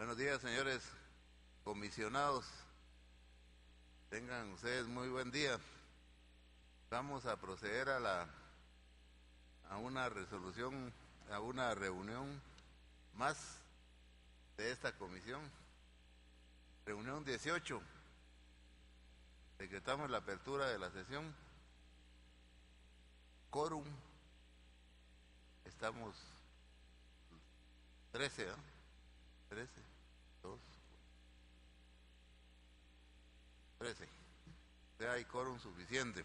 Buenos días, señores comisionados. Tengan ustedes muy buen día. Vamos a proceder a una resolución, a una reunión más de esta comisión. Reunión 18. Decretamos la apertura de la sesión. Quórum. Estamos 13, ¿no? 13, 2, 13. Ya hay quórum suficiente.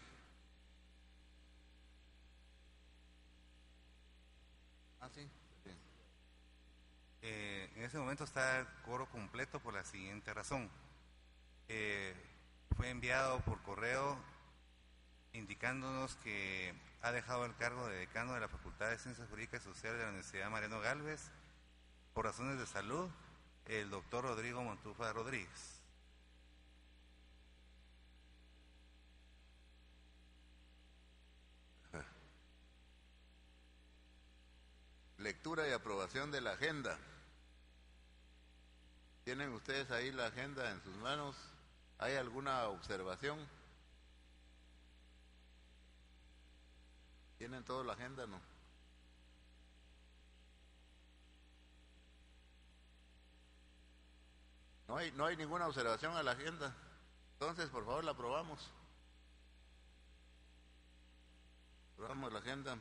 Sí. Sí. En ese momento está el quórum completo por la siguiente razón. Fue enviado por correo indicándonos que ha dejado el cargo de decano de la Facultad de Ciencias Jurídicas y Sociales de la Universidad Mariano Gálvez por razones de salud, el doctor Rodrigo Montufa Rodríguez. Lectura y aprobación de la agenda. ¿Tienen ustedes ahí la agenda en sus manos? ¿Hay alguna observación? ¿Tienen toda la agenda, no? No hay ninguna observación a la agenda. Entonces, por favor, la aprobamos. Aprobamos la agenda.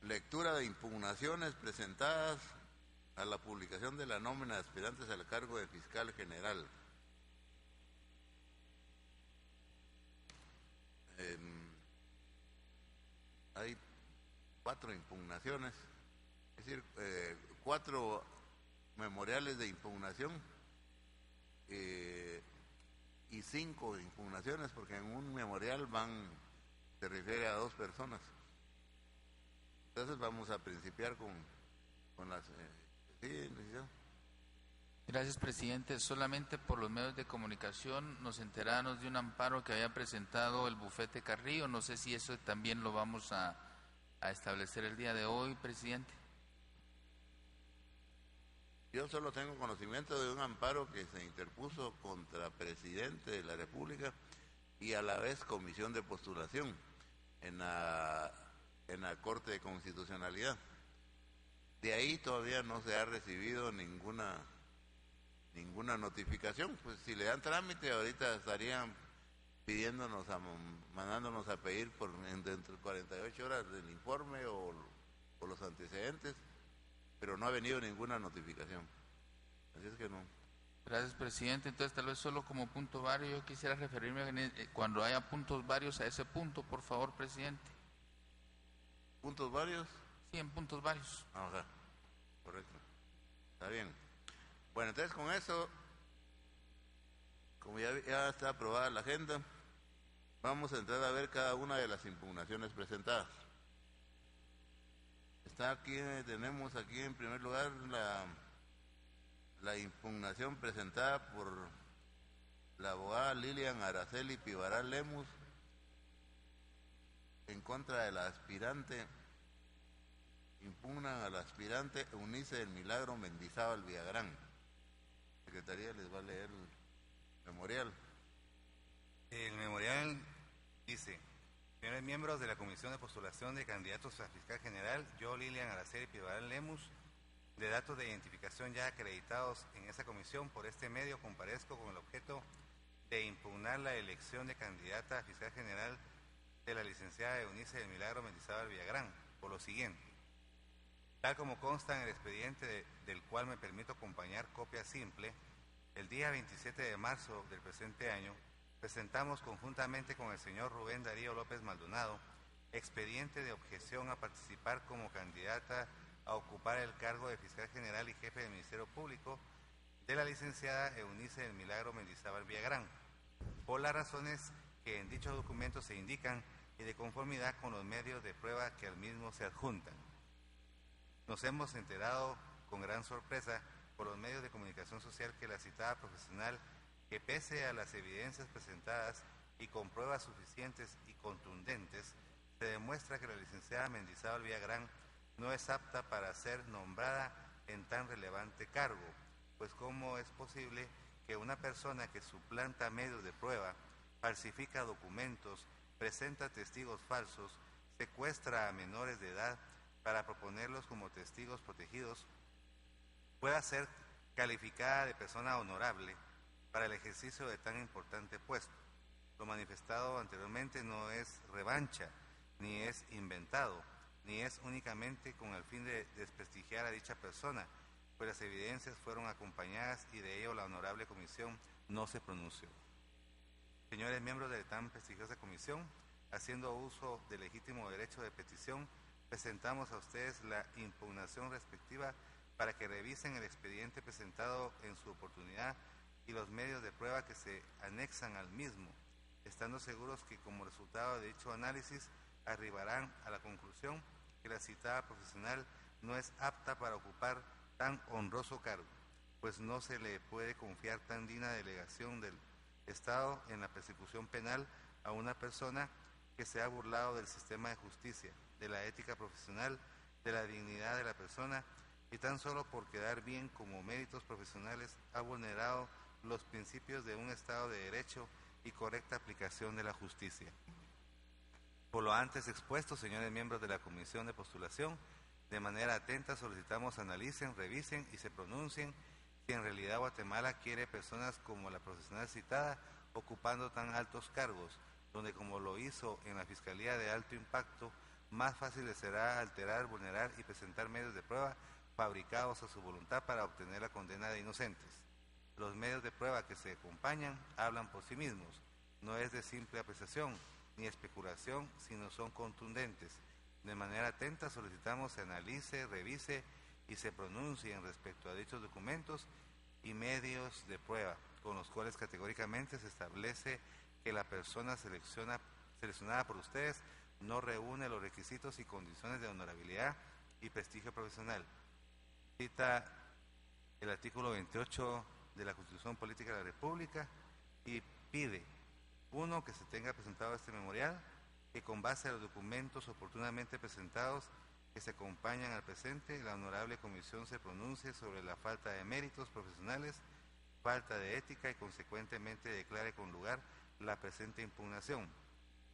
Lectura de impugnaciones presentadas a la publicación de la nómina de aspirantes al cargo de fiscal general. Hay 4 impugnaciones, es decir, 4 memoriales de impugnación y 5 impugnaciones, porque en un memorial se refiere a 2 personas. Entonces vamos a principiar con las... sí, licenciado. Gracias, presidente. Solamente por los medios de comunicación nos enteramos de un amparo que había presentado el bufete Carrillo. No sé si eso también lo vamos a establecer el día de hoy, presidente. Yo solo tengo conocimiento de un amparo que se interpuso contra presidente de la República y a la vez comisión de postulación en la Corte de Constitucionalidad. De ahí todavía no se ha recibido ninguna notificación. Pues si le dan trámite, ahorita estarían mandándonos a pedir dentro de 48 horas el informe o los antecedentes, pero no ha venido ninguna notificación. Así es que no. Gracias, presidente. Entonces, tal vez solo como punto vario, yo quisiera referirme cuando haya puntos varios a ese punto, por favor, presidente. ¿Puntos varios? Sí, en puntos varios. Ajá, correcto. Está bien. Bueno, entonces con eso, como ya está aprobada la agenda, vamos a entrar a ver cada una de las impugnaciones presentadas. Tenemos aquí en primer lugar la impugnación presentada por la abogada Lilian Araceli Pivaral Lemus en contra de la aspirante. Impugnan al aspirante Eunice del Milagro Mendizábal Villagrán. Secretaría les va a leer el memorial. El memorial dice: señores miembros de la Comisión de Postulación de Candidatos a Fiscal General, yo, Lilian Araceli Pivaral Lemus, de datos de identificación ya acreditados en esa comisión, por este medio comparezco con el objeto de impugnar la elección de candidata a Fiscal General de la licenciada Eunice del Milagro Mendizábal Villagrán, por lo siguiente. Tal como consta en el expediente del cual me permito acompañar copia simple, el día 27 de marzo del presente año, presentamos conjuntamente con el señor Rubén Darío López Maldonado expediente de objeción a participar como candidata a ocupar el cargo de Fiscal General y Jefe del Ministerio Público de la licenciada Eunice del Milagro Mendizábal Villagrán, por las razones que en dicho documento se indican y de conformidad con los medios de prueba que al mismo se adjuntan. Nos hemos enterado con gran sorpresa por los medios de comunicación social que la citada profesional, que pese a las evidencias presentadas y con pruebas suficientes y contundentes, se demuestra que la licenciada Mendizábal Villagrán no es apta para ser nombrada en tan relevante cargo, pues cómo es posible que una persona que suplanta medios de prueba, falsifica documentos, presenta testigos falsos, secuestra a menores de edad para proponerlos como testigos protegidos, pueda ser calificada de persona honorable para el ejercicio de tan importante puesto. Lo manifestado anteriormente no es revancha, ni es inventado, ni es únicamente con el fin de desprestigiar a dicha persona, pues las evidencias fueron acompañadas y de ello la honorable comisión no se pronunció. Señores miembros de tan prestigiosa comisión, haciendo uso del legítimo derecho de petición, presentamos a ustedes la impugnación respectiva para que revisen el expediente presentado en su oportunidad y los medios de prueba que se anexan al mismo, estando seguros que como resultado de dicho análisis arribarán a la conclusión que la citada profesional no es apta para ocupar tan honroso cargo, pues no se le puede confiar tan digna delegación del Estado en la persecución penal a una persona que se ha burlado del sistema de justicia, de la ética profesional, de la dignidad de la persona y tan solo por quedar bien como méritos profesionales ha vulnerado los principios de un Estado de Derecho y correcta aplicación de la justicia. Por lo antes expuesto, señores miembros de la Comisión de Postulación, de manera atenta solicitamos analicen, revisen y se pronuncien si en realidad Guatemala quiere personas como la profesional citada ocupando tan altos cargos, donde como lo hizo en la Fiscalía de Alto Impacto, más fácil les será alterar, vulnerar y presentar medios de prueba fabricados a su voluntad para obtener la condena de inocentes. Los medios de prueba que se acompañan hablan por sí mismos, no es de simple apreciación ni especulación, sino son contundentes. De manera atenta solicitamos se analice, revise y se pronuncien respecto a dichos documentos y medios de prueba, con los cuales categóricamente se establece que la persona seleccionada por ustedes no reúne los requisitos y condiciones de honorabilidad y prestigio profesional. Cita el artículo 28 de la Constitución Política de la República y pide, 1, que se tenga presentado este memorial, que con base a los documentos oportunamente presentados que se acompañan al presente, la honorable comisión se pronuncie sobre la falta de méritos profesionales, falta de ética y consecuentemente declare con lugar la presente impugnación,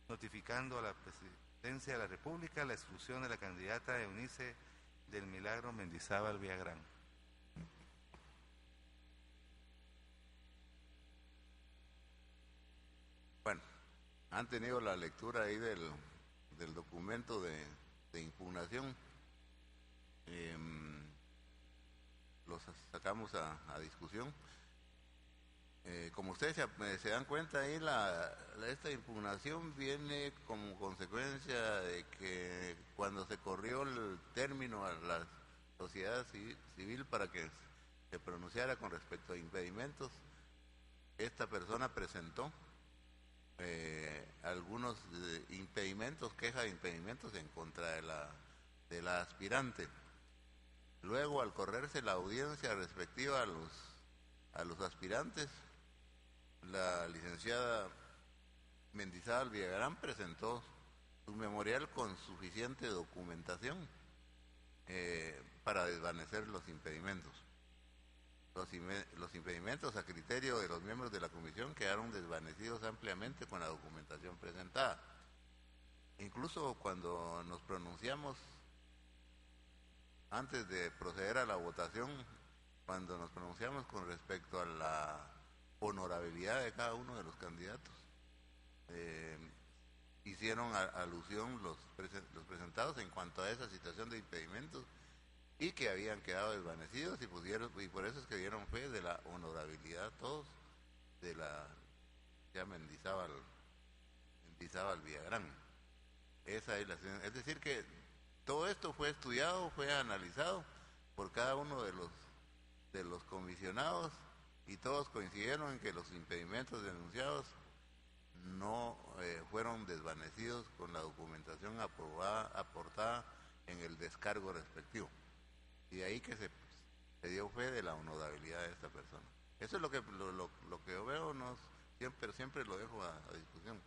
notificando a la Presidencia de la República la exclusión de la candidata Eunice del Milagro Mendizábal Villagrán. Bueno, han tenido la lectura ahí del documento de impugnación. Los sacamos a discusión. Como ustedes se dan cuenta ahí, esta impugnación viene como consecuencia de que cuando se corrió el término a la sociedad civil para que se pronunciara con respecto a impedimentos, esta persona presentó algunos impedimentos, queja de impedimentos en contra de la aspirante. Luego, al correrse la audiencia respectiva a los aspirantes, la licenciada Mendizábal Villagrán presentó su memorial con suficiente documentación para desvanecer los impedimentos. Los impedimentos a criterio de los miembros de la comisión quedaron desvanecidos ampliamente con la documentación presentada. Incluso cuando nos pronunciamos, antes de proceder a la votación, cuando nos pronunciamos con respecto a la honorabilidad de cada uno de los candidatos, hicieron alusión los presentados en cuanto a esa situación de impedimentos y que habían quedado desvanecidos y por eso es que dieron fe de la honorabilidad todos de la ya Mendizábal Villagrán. Esa es es decir que todo esto fue estudiado, fue analizado por cada uno de los comisionados y todos coincidieron en que los impedimentos denunciados no fueron desvanecidos con la documentación aportada en el descargo respectivo. Y de ahí que se dio fe de la honorabilidad de esta persona. Eso es lo que yo veo, siempre lo dejo a discusión.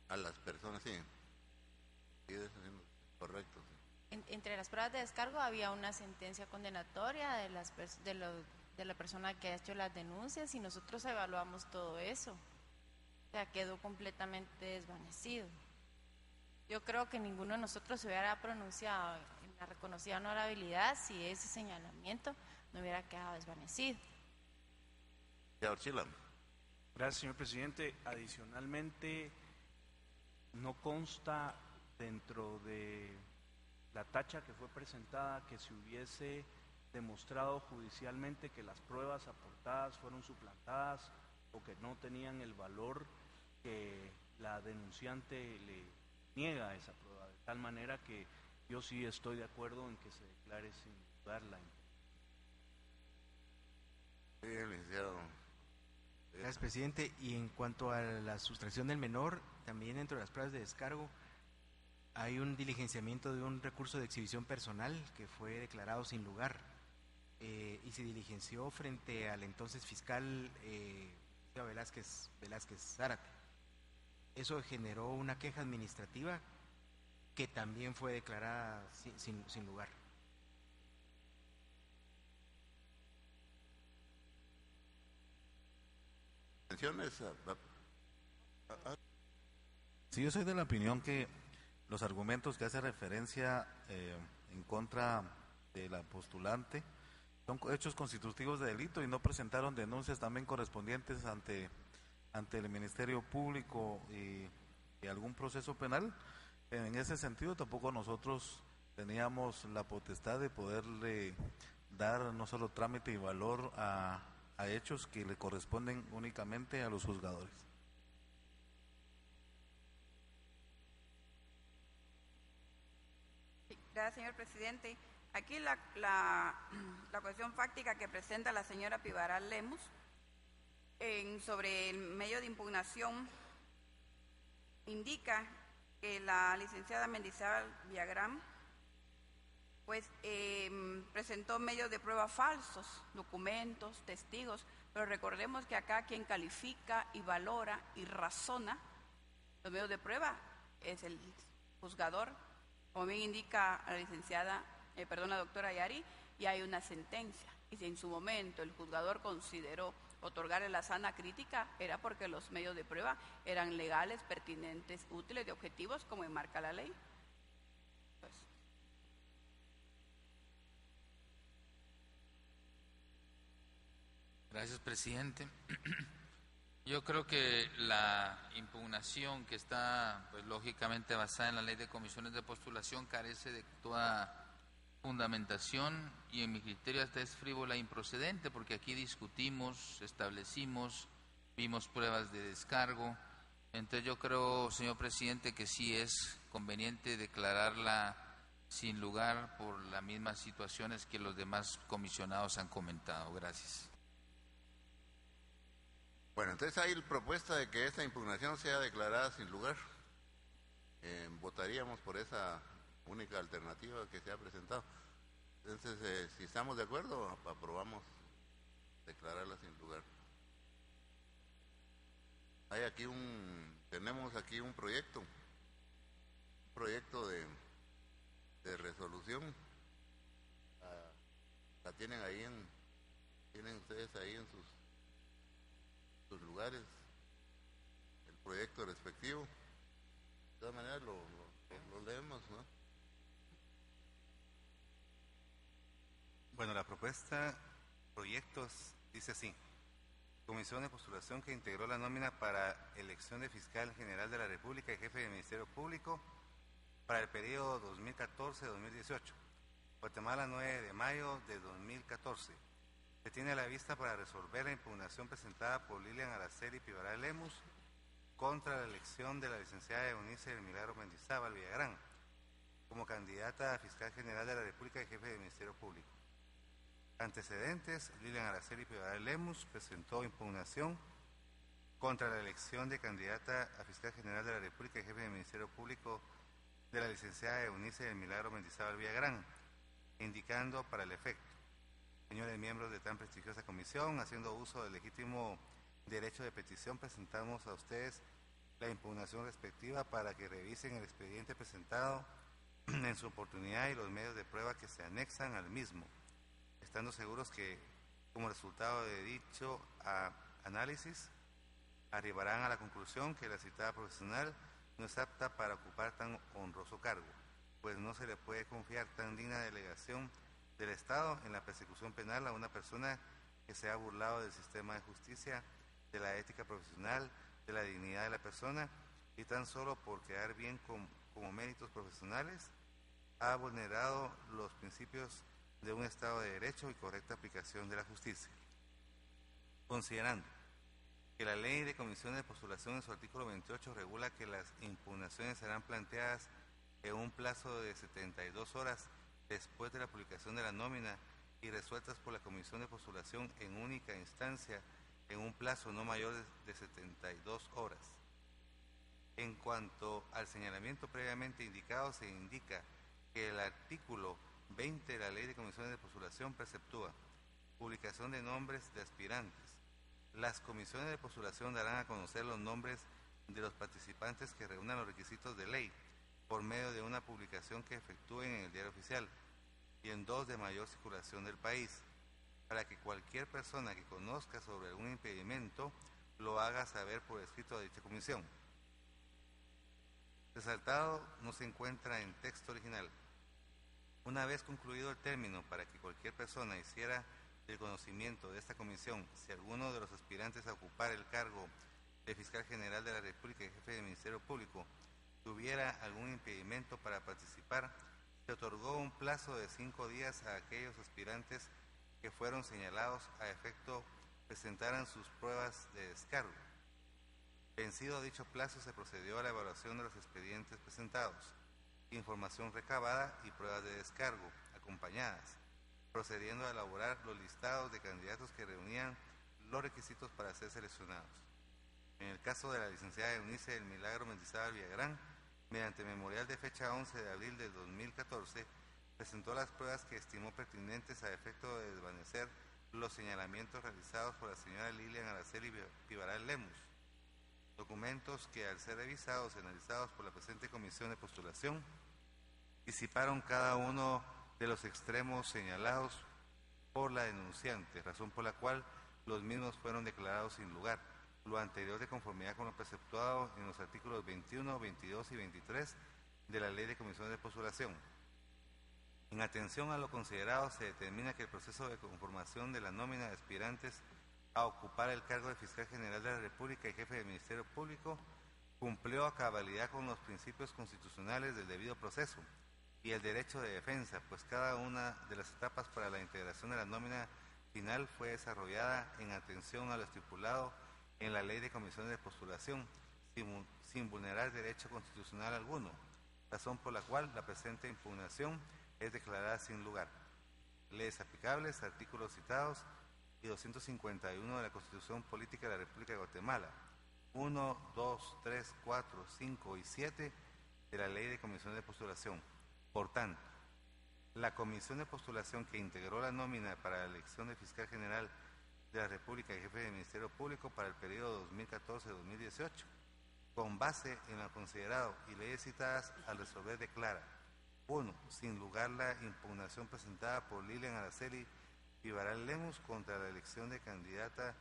a las personas, sí. Sí, eso sí, correcto. Sí. Entre las pruebas de descargo había una sentencia condenatoria de la persona que ha hecho las denuncias y nosotros evaluamos todo eso. O sea, quedó completamente desvanecido. Yo creo que ninguno de nosotros se hubiera pronunciado en la reconocida honorabilidad si ese señalamiento no hubiera quedado desvanecido. Gracias, señor presidente. Adicionalmente, no consta dentro de la tacha que fue presentada que se hubiese demostrado judicialmente que las pruebas aportadas fueron suplantadas o que no tenían el valor que la denunciante le niega esa prueba, de tal manera que yo sí estoy de acuerdo en que se declare sin dudar la impugnación. Sí, licenciado. Gracias, presidente. Y en cuanto a la sustracción del menor, también dentro de las pruebas de descargo hay un diligenciamiento de un recurso de exhibición personal que fue declarado sin lugar y se diligenció frente al entonces fiscal Velázquez Zárate. Eso generó una queja administrativa que también fue declarada sin lugar. Sí, yo soy de la opinión que los argumentos que hace referencia en contra de la postulante son hechos constitutivos de delito y no presentaron denuncias también correspondientes ante el Ministerio Público y algún proceso penal. En ese sentido tampoco nosotros teníamos la potestad de poderle dar no solo trámite y valor a hechos que le corresponden únicamente a los juzgadores. Gracias, señor presidente. Aquí la cuestión fáctica que presenta la señora Pivaral Lemus sobre el medio de impugnación indica que la licenciada Mendizábal Villagrán pues presentó medios de prueba falsos, documentos, testigos, pero recordemos que acá quien califica y valora y razona los medios de prueba es el juzgador, como bien indica la licenciada, la doctora Yari, y hay una sentencia, y si en su momento el juzgador consideró otorgarle la sana crítica, era porque los medios de prueba eran legales, pertinentes, útiles y objetivos, como enmarca la ley. Pues. Gracias, presidente. Yo creo que la impugnación que está, pues lógicamente basada en la ley de comisiones de postulación carece de toda fundamentación y en mi criterio hasta es frívola e improcedente, porque aquí discutimos, establecimos, vimos pruebas de descargo. Entonces yo creo, señor presidente, que sí es conveniente declararla sin lugar por las mismas situaciones que los demás comisionados han comentado. Gracias. Bueno, entonces hay propuesta de que esta impugnación sea declarada sin lugar. Votaríamos por esa única alternativa que se ha presentado. Entonces, si estamos de acuerdo, aprobamos declararla sin lugar. Tenemos aquí un proyecto de resolución. La tienen ahí tienen ustedes ahí en sus lugares el proyecto respectivo. De todas maneras lo leemos, ¿no? Bueno, la propuesta, proyectos, dice así: Comisión de postulación que integró la nómina para elección de fiscal general de la República y jefe de Ministerio Público para el periodo 2014-2018. Guatemala, 9 de mayo de 2014. Se tiene a la vista para resolver la impugnación presentada por Lilian Araceli Pivaral Lemus contra la elección de la licenciada Eunice del Milagro Mendizábal Villagrán como candidata a fiscal general de la República y jefe del Ministerio Público. Antecedentes: Lilian Araceli Pivaral Lemus presentó impugnación contra la elección de candidata a fiscal general de la República y jefe del Ministerio Público de la licenciada Eunice del Milagro Mendizábal Villagrán, indicando para el efecto: señores miembros de tan prestigiosa comisión, haciendo uso del legítimo derecho de petición, presentamos a ustedes la impugnación respectiva para que revisen el expediente presentado en su oportunidad y los medios de prueba que se anexan al mismo, estando seguros que, como resultado de dicho análisis, arribarán a la conclusión que la citada profesional no es apta para ocupar tan honroso cargo, pues no se le puede confiar tan digna delegación del Estado en la persecución penal a una persona que se ha burlado del sistema de justicia, de la ética profesional, de la dignidad de la persona, y tan solo por quedar bien como méritos profesionales ha vulnerado los principios de un Estado de Derecho y correcta aplicación de la justicia. Considerando que la Ley de Comisiones de Postulación en su artículo 28 regula que las impugnaciones serán planteadas en un plazo de 72 horas después de la publicación de la nómina y resueltas por la Comisión de Postulación en única instancia en un plazo no mayor de 72 horas. En cuanto al señalamiento previamente indicado, se indica que el artículo 20 de la Ley de Comisiones de Postulación preceptúa publicación de nombres de aspirantes. Las comisiones de postulación darán a conocer los nombres de los participantes que reúnan los requisitos de ley por medio de una publicación que efectúen en el Diario Oficial y en 2 de mayor circulación del país, para que cualquier persona que conozca sobre algún impedimento lo haga saber por escrito a dicha comisión. Resaltado no se encuentra en texto original. Una vez concluido el término para que cualquier persona hiciera el conocimiento de esta comisión, si alguno de los aspirantes a ocupar el cargo de Fiscal General de la República y Jefe de Ministerio Público tuviera algún impedimento para participar, se otorgó un plazo de 5 días a aquellos aspirantes que fueron señalados a efecto presentaran sus pruebas de descargo. Vencido dicho plazo, se procedió a la evaluación de los expedientes presentados, información recabada y pruebas de descargo acompañadas, procediendo a elaborar los listados de candidatos que reunían los requisitos para ser seleccionados. En el caso de la licenciada Eunice del Milagro Mendizábal Villagrán, mediante memorial de fecha 11 de abril de 2014, presentó las pruebas que estimó pertinentes a efecto de desvanecer los señalamientos realizados por la señora Lilian Araceli Pivaral Lemus, documentos que al ser revisados y analizados por la presente comisión de postulación, disiparon cada uno de los extremos señalados por la denunciante, razón por la cual los mismos fueron declarados sin lugar, lo anterior de conformidad con lo preceptuado en los artículos 21, 22 y 23 de la Ley de Comisiones de Postulación. En atención a lo considerado, se determina que el proceso de conformación de la nómina de aspirantes a ocupar el cargo de Fiscal General de la República y Jefe del Ministerio Público cumplió a cabalidad con los principios constitucionales del debido proceso y el derecho de defensa, pues cada una de las etapas para la integración de la nómina final fue desarrollada en atención a lo estipulado en la Ley de Comisiones de Postulación, sin vulnerar derecho constitucional alguno, razón por la cual la presente impugnación es declarada sin lugar. Leyes aplicables, artículos citados y 251 de la Constitución Política de la República de Guatemala, 1, 2, 3, 4, 5 y 7 de la Ley de Comisiones de Postulación. Por tanto, la Comisión de Postulación que integró la nómina para la elección de Fiscal General de la República y Jefe del Ministerio Público para el periodo 2014-2018, con base en lo considerado y leyes citadas, al resolver declara: 1. Sin lugar la impugnación presentada por Lilian Araceli Pivaral Lemus contra la elección de candidata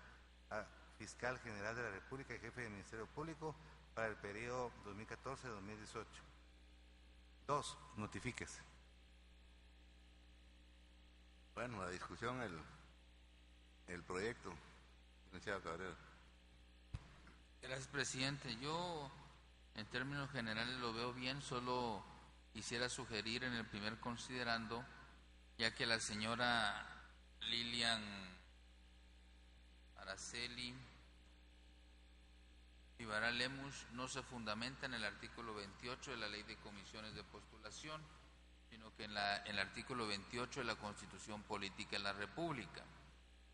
a Fiscal General de la República y Jefe del Ministerio Público para el periodo 2014-2018. 2. Notifíquese. Bueno, la discusión, el proyecto, licenciado Cabrera. Gracias, presidente. Yo, en términos generales, lo veo bien. Solo quisiera sugerir en el primer considerando, ya que la señora Lilian Araceli Pivaral Lemus no se fundamenta en el artículo 28 de la Ley de Comisiones de Postulación, sino que en el artículo 28 de la Constitución Política de la República.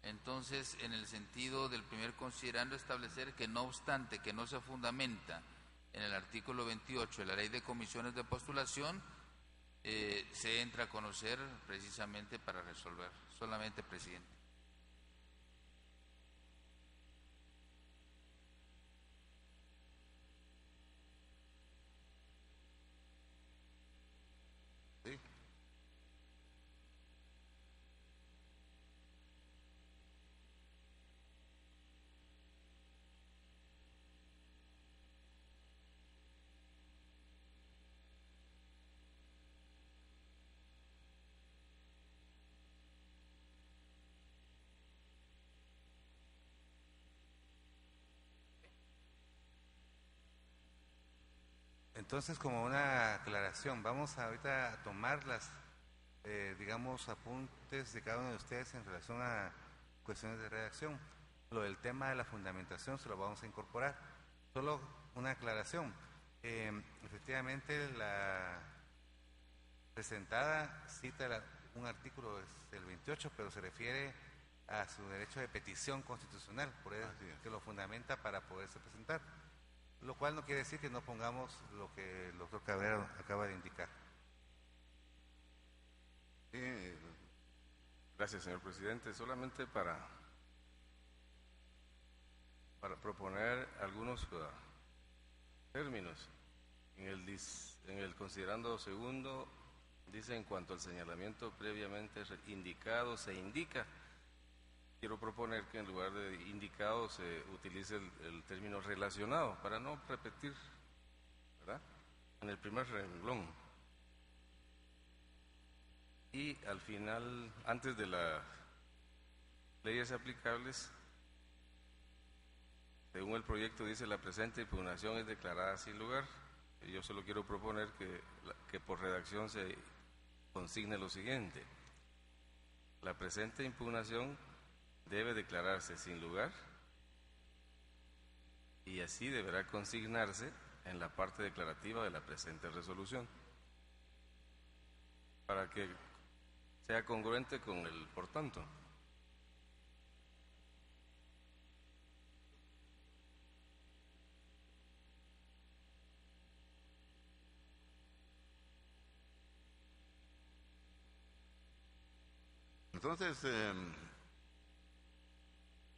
Entonces, en el sentido del primer considerando, establecer que no obstante que no se fundamenta en el artículo 28 de la Ley de Comisiones de Postulación, se entra a conocer precisamente para resolver. Solamente, presidente. Entonces, como una aclaración, vamos ahorita a tomar las, digamos, apuntes de cada uno de ustedes en relación a cuestiones de redacción. Lo del tema de la fundamentación se lo vamos a incorporar. Solo una aclaración. Efectivamente, la presentada cita un artículo del 28, pero se refiere a su derecho de petición constitucional, por eso que lo fundamenta para poderse presentar. Lo cual no quiere decir que no pongamos lo que el doctor Cabrera acaba de indicar. Gracias, señor presidente. Solamente para proponer algunos términos. En el considerando segundo, dice en cuanto al señalamiento previamente indicado, se indica. Quiero proponer que en lugar de indicado se utilice el término relacionado, para no repetir, ¿verdad?, en el primer renglón. Y al final, antes de las leyes aplicables, según el proyecto dice, la presente impugnación es declarada sin lugar. Yo solo quiero proponer que por redacción se consigne lo siguiente: la presente impugnación debe declararse sin lugar y así deberá consignarse en la parte declarativa de la presente resolución, para que sea congruente con el por tanto. Entonces,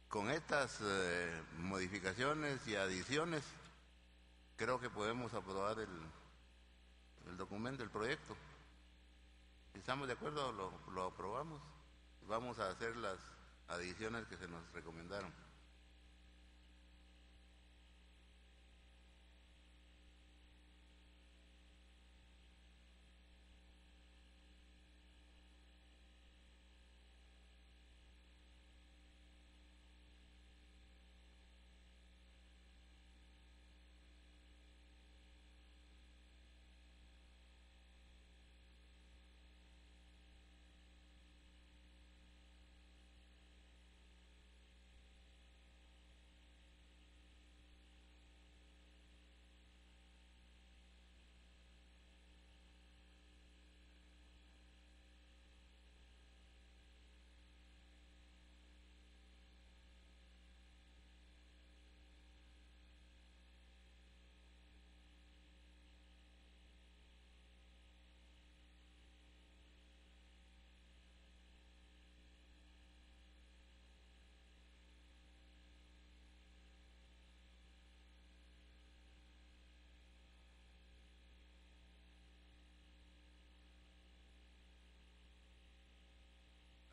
con estas modificaciones y adiciones, creo que podemos aprobar el documento, el proyecto. Si estamos de acuerdo, lo aprobamos. Vamos a hacer las adiciones que se nos recomendaron.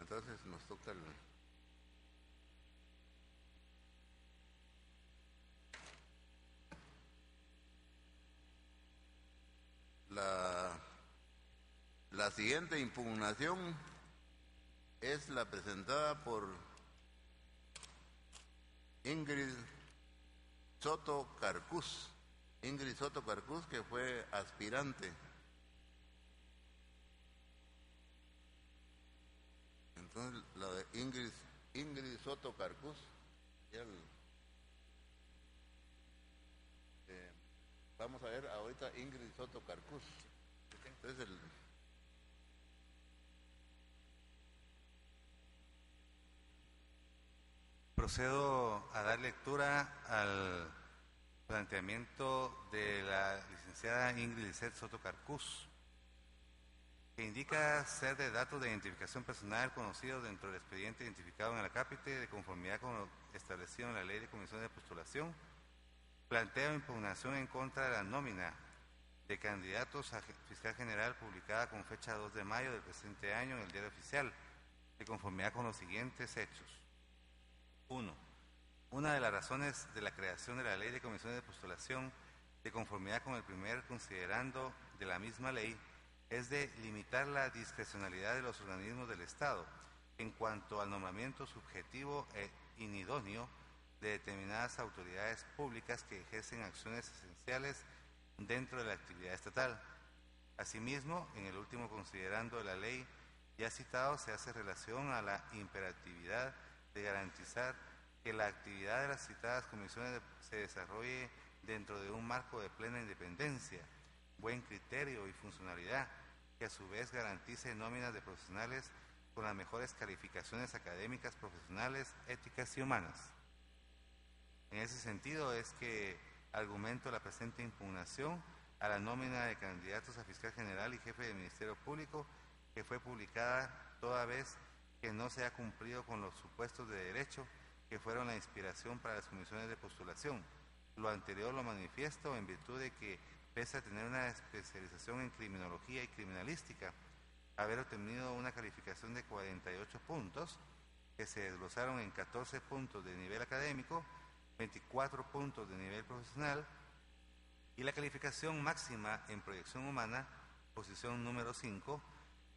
Entonces nos toca la siguiente impugnación es la presentada por Ingrid Soto Carcús. Ingrid Soto Carcús, que fue aspirante. Entonces, la de Ingrid Soto Carcús, vamos a ver ahorita Ingrid Soto Carcús. Entonces, procedo a dar lectura al planteamiento de la licenciada Ingrid Soto Carcús, que indica ser de datos de identificación personal conocidos dentro del expediente identificado en el acápite de conformidad con lo establecido en la Ley de Comisión de Postulación. Plantea impugnación en contra de la nómina de candidatos a fiscal general publicada con fecha 2 de mayo del presente año en el Diario Oficial, de conformidad con los siguientes hechos. 1. Una de las razones de la creación de la Ley de Comisión de Postulación, de conformidad con el primer considerando de la misma ley, es de limitar la discrecionalidad de los organismos del Estado en cuanto al nombramiento subjetivo e inidóneo de determinadas autoridades públicas que ejercen acciones esenciales dentro de la actividad estatal. Asimismo, en el último considerando de la ley ya citado se hace relación a la imperatividad de garantizar que la actividad de las citadas comisiones se desarrolle dentro de un marco de plena independencia, buen criterio y funcionalidad, que a su vez garantice nóminas de profesionales con las mejores calificaciones académicas, profesionales, éticas y humanas. En ese sentido es que argumento la presente impugnación a la nómina de candidatos a fiscal general y jefe de Ministerio Público, que fue publicada toda vez que no se ha cumplido con los supuestos de derecho que fueron la inspiración para las comisiones de postulación. Lo anterior lo manifiesto en virtud de que, pese a tener una especialización en criminología y criminalística, haber obtenido una calificación de 48 puntos, que se desglosaron en 14 puntos de nivel académico, 24 puntos de nivel profesional, y la calificación máxima en proyección humana, posición número 5,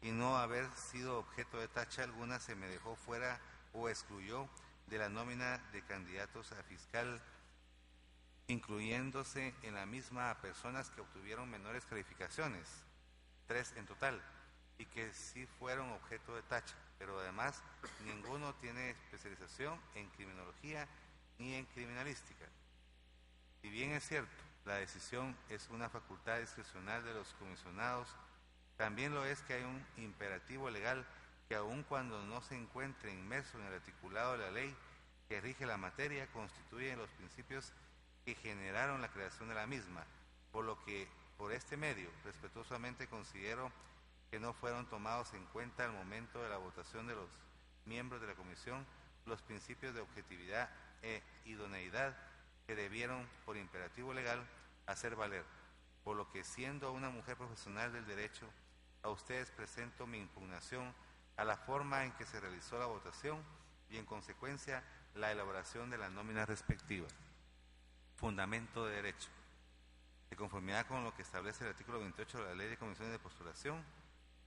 y no haber sido objeto de tacha alguna, se me dejó fuera o excluyó de la nómina de candidatos a fiscal, incluyéndose en la misma a personas que obtuvieron menores calificaciones, 3 en total, y que sí fueron objeto de tacha, pero además ninguno tiene especialización en criminología ni en criminalística. Si bien es cierto, la decisión es una facultad discrecional de los comisionados, también lo es que hay un imperativo legal que aun cuando no se encuentre inmerso en el articulado de la ley que rige la materia, constituye los principios que generaron la creación de la misma, por lo que por este medio respetuosamente considero que no fueron tomados en cuenta al momento de la votación de los miembros de la comisión los principios de objetividad e idoneidad que debieron, por imperativo legal, hacer valer, por lo que, siendo una mujer profesional del derecho, a ustedes presento mi impugnación a la forma en que se realizó la votación y, en consecuencia, la elaboración de la nómina respectiva. Fundamento de derecho. De conformidad con lo que establece el artículo 28 de la Ley de Comisiones de Postulación,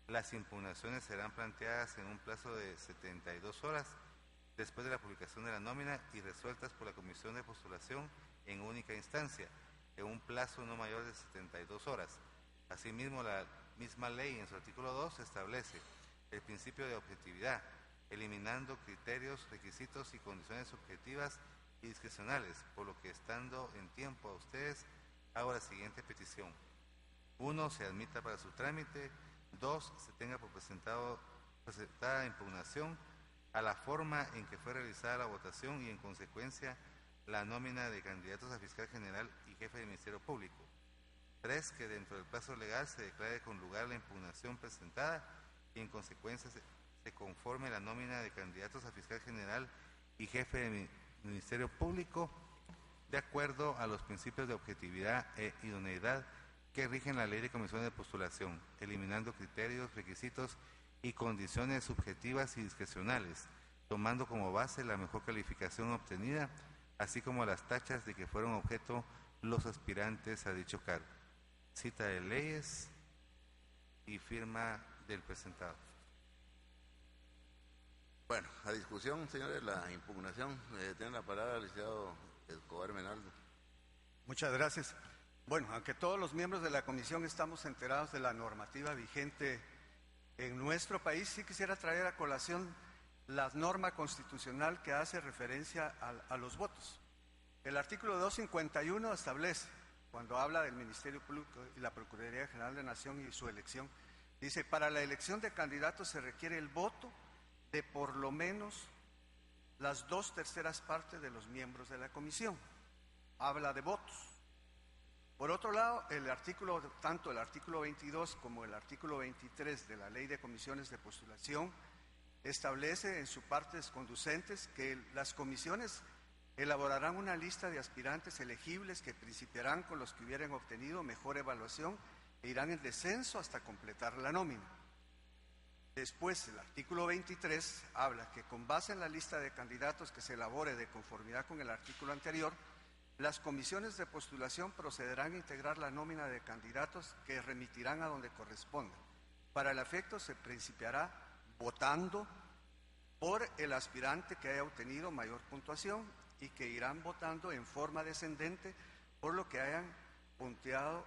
las impugnaciones serán planteadas en un plazo de 72 horas después de la publicación de la nómina y resueltas por la Comisión de Postulación en única instancia, en un plazo no mayor de 72 horas. Asimismo, la misma ley en su artículo 2 establece el principio de objetividad, eliminando criterios, requisitos y condiciones subjetivas y discrecionales, por lo que, estando en tiempo a ustedes, hago la siguiente petición. 1. Se admita para su trámite. 2. Se tenga por presentada impugnación a la forma en que fue realizada la votación y, en consecuencia, la nómina de candidatos a fiscal general y jefe de Ministerio Público. 3. Que dentro del plazo legal se declare con lugar la impugnación presentada y, en consecuencia, se conforme la nómina de candidatos a fiscal general y jefe de Ministerio Público de acuerdo a los principios de objetividad e idoneidad que rigen la Ley de Comisiones de Postulación, eliminando criterios, requisitos y condiciones subjetivas y discrecionales, tomando como base la mejor calificación obtenida, así como las tachas de que fueron objeto los aspirantes a dicho cargo. Cita de leyes y firma del presentado. Bueno, a discusión, señores, la impugnación. Tiene la palabra el licenciado Escobar Menaldo. Muchas gracias. Bueno, aunque todos los miembros de la comisión estamos enterados de la normativa vigente en nuestro país, sí quisiera traer a colación la norma constitucional que hace referencia a los votos. El artículo 251 establece, cuando habla del Ministerio Público y la Procuraduría General de la Nación y su elección, dice: para la elección de candidatos se requiere el voto de por lo menos las 2/3 partes de los miembros de la comisión. Habla de votos. Por otro lado, tanto el artículo 22 como el artículo 23 de la Ley de Comisiones de Postulación establece en su partes conducentes que las comisiones elaborarán una lista de aspirantes elegibles que principiarán con los que hubieran obtenido mejor evaluación e irán en descenso hasta completar la nómina. Después, el artículo 23 habla que, con base en la lista de candidatos que se elabore de conformidad con el artículo anterior, las comisiones de postulación procederán a integrar la nómina de candidatos que remitirán a donde corresponda. Para el efecto se principiará votando por el aspirante que haya obtenido mayor puntuación y que irán votando en forma descendente por lo que hayan punteado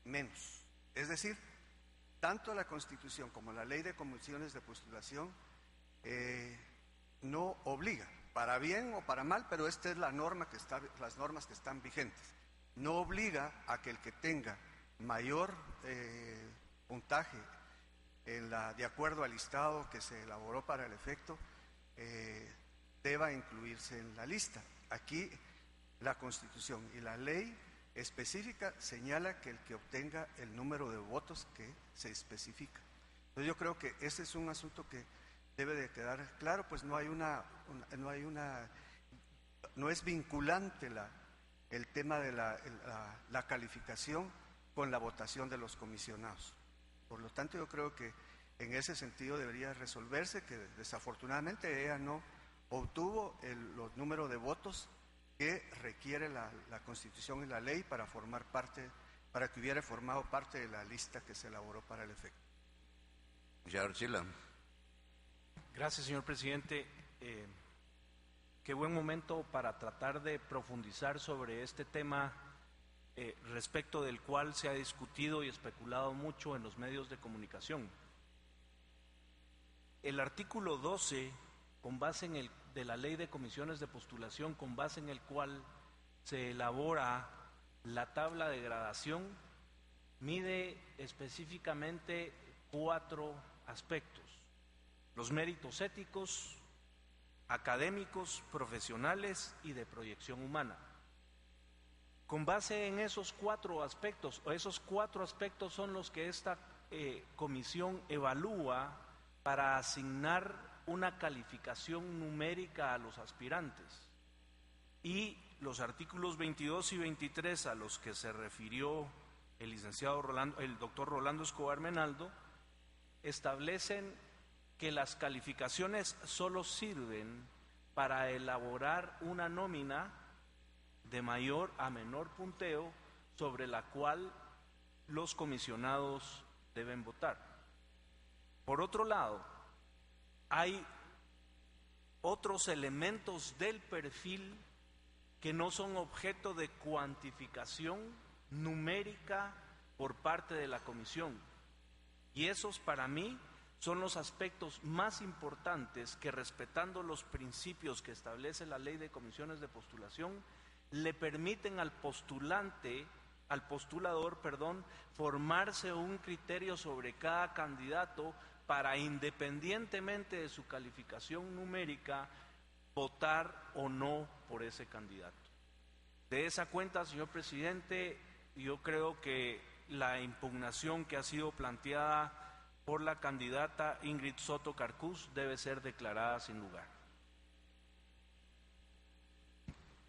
menos. Es decir, tanto la Constitución como la Ley de Comisiones de Postulación no obliga, para bien o para mal, pero esta es la norma que está, las normas que están vigentes. No obliga a que el que tenga mayor puntaje de acuerdo al listado que se elaboró para el efecto, deba incluirse en la lista. Aquí la Constitución y la ley específica señala que el que obtenga el número de votos que se especifica. Entonces yo creo que ese es un asunto que debe de quedar claro, pues no es vinculante el tema de la calificación con la votación de los comisionados. Por lo tanto, yo creo que en ese sentido debería resolverse que desafortunadamente ella no obtuvo los números de votos que requiere la Constitución y la ley para que hubiera formado parte de la lista que se elaboró para el efecto. Señor Chila. Gracias, señor presidente. Qué buen momento para tratar de profundizar sobre este tema respecto del cual se ha discutido y especulado mucho en los medios de comunicación. El artículo 12, con base de la Ley de Comisiones de Postulación, con base en el cual se elabora la tabla de gradación, mide específicamente 4 aspectos: los méritos éticos, académicos, profesionales y de proyección humana. Con base en esos 4 aspectos, son los que esta comisión evalúa para asignar una calificación numérica a los aspirantes. Y los artículos 22 y 23 a los que se refirió el doctor Rolando Escobar Menaldo establecen que las calificaciones solo sirven para elaborar una nómina de mayor a menor punteo sobre la cual los comisionados deben votar. Por otro lado, hay otros elementos del perfil que no son objeto de cuantificación numérica por parte de la comisión, y esos para mí son los aspectos más importantes que, respetando los principios que establece la Ley de Comisiones de Postulación, le permiten al postulador, formarse un criterio sobre cada candidato para, independientemente de su calificación numérica, votar o no por ese candidato. De esa cuenta, señor presidente, yo creo que la impugnación que ha sido planteada por la candidata Ingrid Soto Carcús debe ser declarada sin lugar.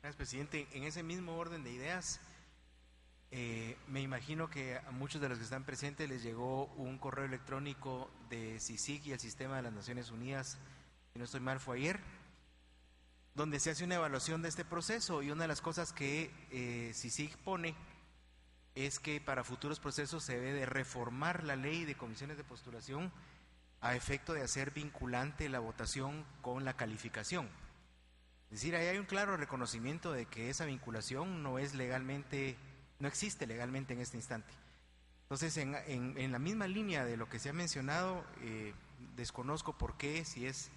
Gracias, presidente. En ese mismo orden de ideas, me imagino que a muchos de los que están presentes les llegó un correo electrónico de CICIG y el Sistema de las Naciones Unidas, si no estoy mal fue ayer, donde se hace una evaluación de este proceso, y una de las cosas que CICIG pone es que para futuros procesos se debe de reformar la Ley de Comisiones de Postulación a efecto de hacer vinculante la votación con la calificación. Es decir, ahí hay un claro reconocimiento de que esa vinculación no existe legalmente en este instante. Entonces, en la misma línea de lo que se ha mencionado, desconozco por qué, si es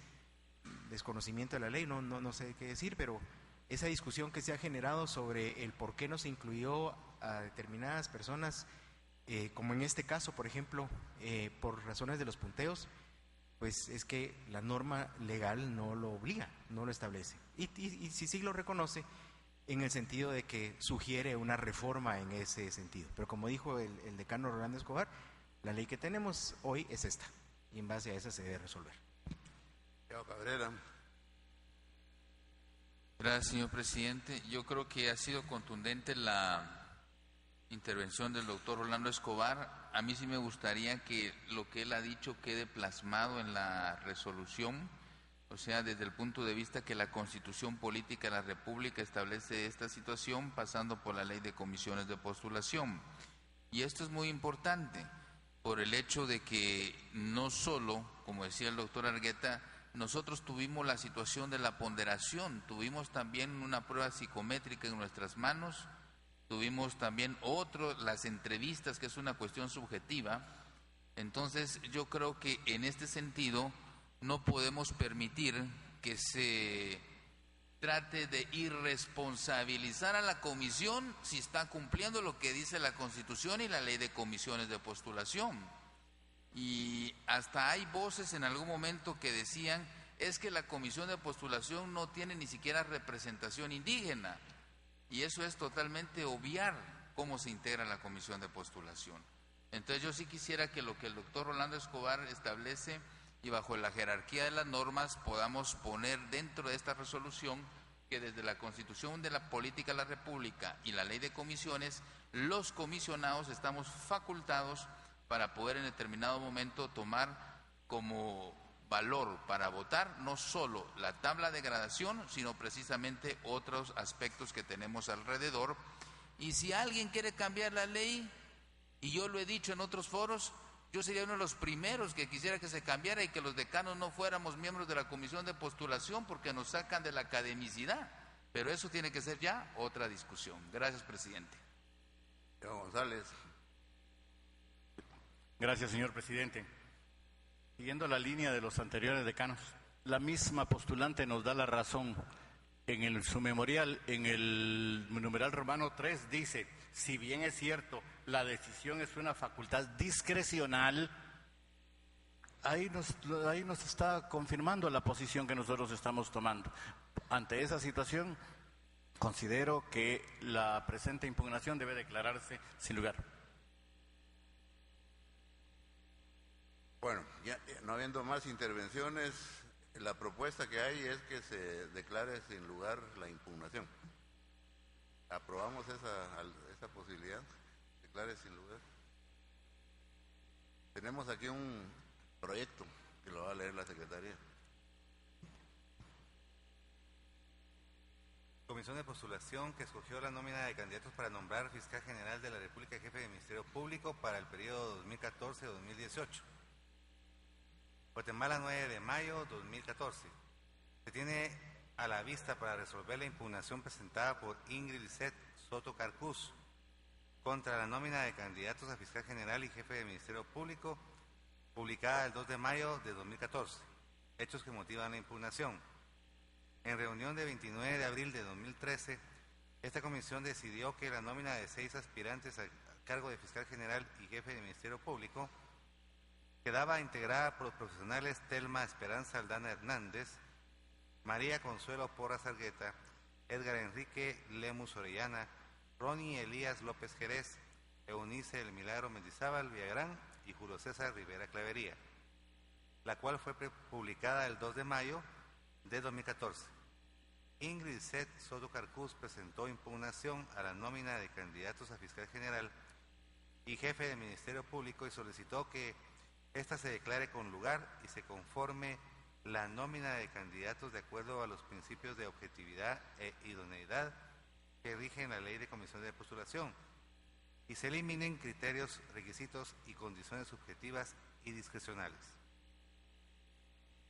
desconocimiento de la ley, no sé qué decir, pero esa discusión que se ha generado sobre el por qué no se incluyó a determinadas personas, como en este caso, por ejemplo, por razones de los punteos, pues es que la norma legal no lo obliga, no lo establece. Y sí lo reconoce en el sentido de que sugiere una reforma en ese sentido. Pero como dijo el decano Rolando Escobar, la ley que tenemos hoy es esta, y en base a esa se debe resolver. Cabrera. Gracias, señor presidente. Yo creo que ha sido contundente la intervención del doctor Rolando Escobar. A mí sí me gustaría que lo que él ha dicho quede plasmado en la resolución, o sea, desde el punto de vista que la Constitución Política de la República establece esta situación, pasando por la Ley de Comisiones de Postulación. Y esto es muy importante por el hecho de que no solo, como decía el doctor Argueta, nosotros tuvimos la situación de la ponderación, tuvimos también una prueba psicométrica en nuestras manos tuvimos también las entrevistas, que es una cuestión subjetiva. Entonces yo creo que en este sentido no podemos permitir que se trate de irresponsabilizar a la comisión si está cumpliendo lo que dice la Constitución y la Ley de Comisiones de Postulación. Y hasta hay voces en algún momento que decían, es que la Comisión de Postulación no tiene ni siquiera representación indígena, y eso es totalmente obviar cómo se integra la Comisión de Postulación. Entonces yo sí quisiera que lo que el doctor Rolando Escobar establece y bajo la jerarquía de las normas podamos poner dentro de esta resolución que desde la Constitución de la Política de la República y la Ley de Comisiones, los comisionados estamos facultados para poder en determinado momento tomar como valor para votar no solo la tabla de gradación, sino precisamente otros aspectos que tenemos alrededor. Y si alguien quiere cambiar la ley, y yo lo he dicho en otros foros, yo sería uno de los primeros que quisiera que se cambiara y que los decanos no fuéramos miembros de la Comisión de Postulación porque nos sacan de la academicidad. Pero eso tiene que ser ya otra discusión. Gracias, presidente. Señor González. Gracias, señor presidente. Siguiendo la línea de los anteriores decanos, la misma postulante nos da la razón. En su memorial, en el numeral romano 3, dice, si bien es cierto, la decisión es una facultad discrecional, ahí nos está confirmando la posición que nosotros estamos tomando. Ante esa situación, considero que la presente impugnación debe declararse sin lugar. Bueno, ya no habiendo más intervenciones, la propuesta que hay es que se declare sin lugar la impugnación. ¿Aprobamos esa posibilidad? Declare sin lugar. Tenemos aquí un proyecto que lo va a leer la secretaría. Comisión de Postulación que escogió la nómina de candidatos para nombrar fiscal general de la República, jefe de Ministerio Público para el periodo 2014-2018. Guatemala, 9 de mayo 2014. Se tiene a la vista para resolver la impugnación presentada por Ingrid Lisset Soto Carcús contra la nómina de candidatos a fiscal general y jefe de Ministerio Público, publicada el 2 de mayo de 2014. Hechos que motivan la impugnación. En reunión de 29 de abril de 2013, esta comisión decidió que la nómina de 6 aspirantes al cargo de fiscal general y jefe de Ministerio Público quedaba integrada por los profesionales Telma Esperanza Aldana Hernández, María Consuelo Porras Argueta, Edgar Enrique Lemus Orellana, Ronnie Elías López Jerez, Eunice El Milagro Mendizábal Villagrán y Julio César Rivera Clavería, la cual fue publicada el 2 de mayo de 2014. Ingrid Set Soto Carcús presentó impugnación a la nómina de candidatos a fiscal general y jefe del Ministerio Público y solicitó que ésta se declare con lugar y se conforme la nómina de candidatos de acuerdo a los principios de objetividad e idoneidad que rigen la Ley de Comisión de Postulación y se eliminen criterios, requisitos y condiciones subjetivas y discrecionales.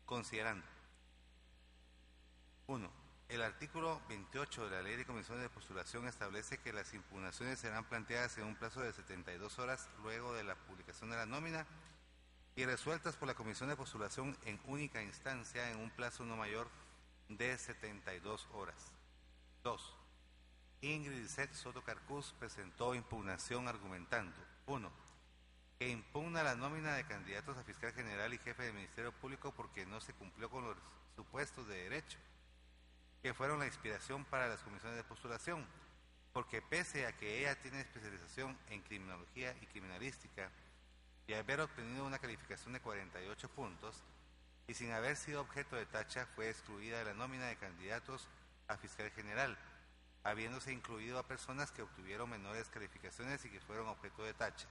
Considerando: 1. El artículo 28 de la Ley de Comisiones de Postulación establece que las impugnaciones serán planteadas en un plazo de 72 horas luego de la publicación de la nómina y resueltas por la Comisión de Postulación en única instancia en un plazo no mayor de 72 horas. 2. Ingrid Lisset Soto Carcús presentó impugnación argumentando: 1. Que impugna la nómina de candidatos a fiscal general y jefe del Ministerio Público porque no se cumplió con los supuestos de derecho, que fueron la inspiración para las comisiones de postulación, porque pese a que ella tiene especialización en criminología y criminalística, y haber obtenido una calificación de 48 puntos, y sin haber sido objeto de tacha, fue excluida de la nómina de candidatos a fiscal general, habiéndose incluido a personas que obtuvieron menores calificaciones y que fueron objeto de tacha.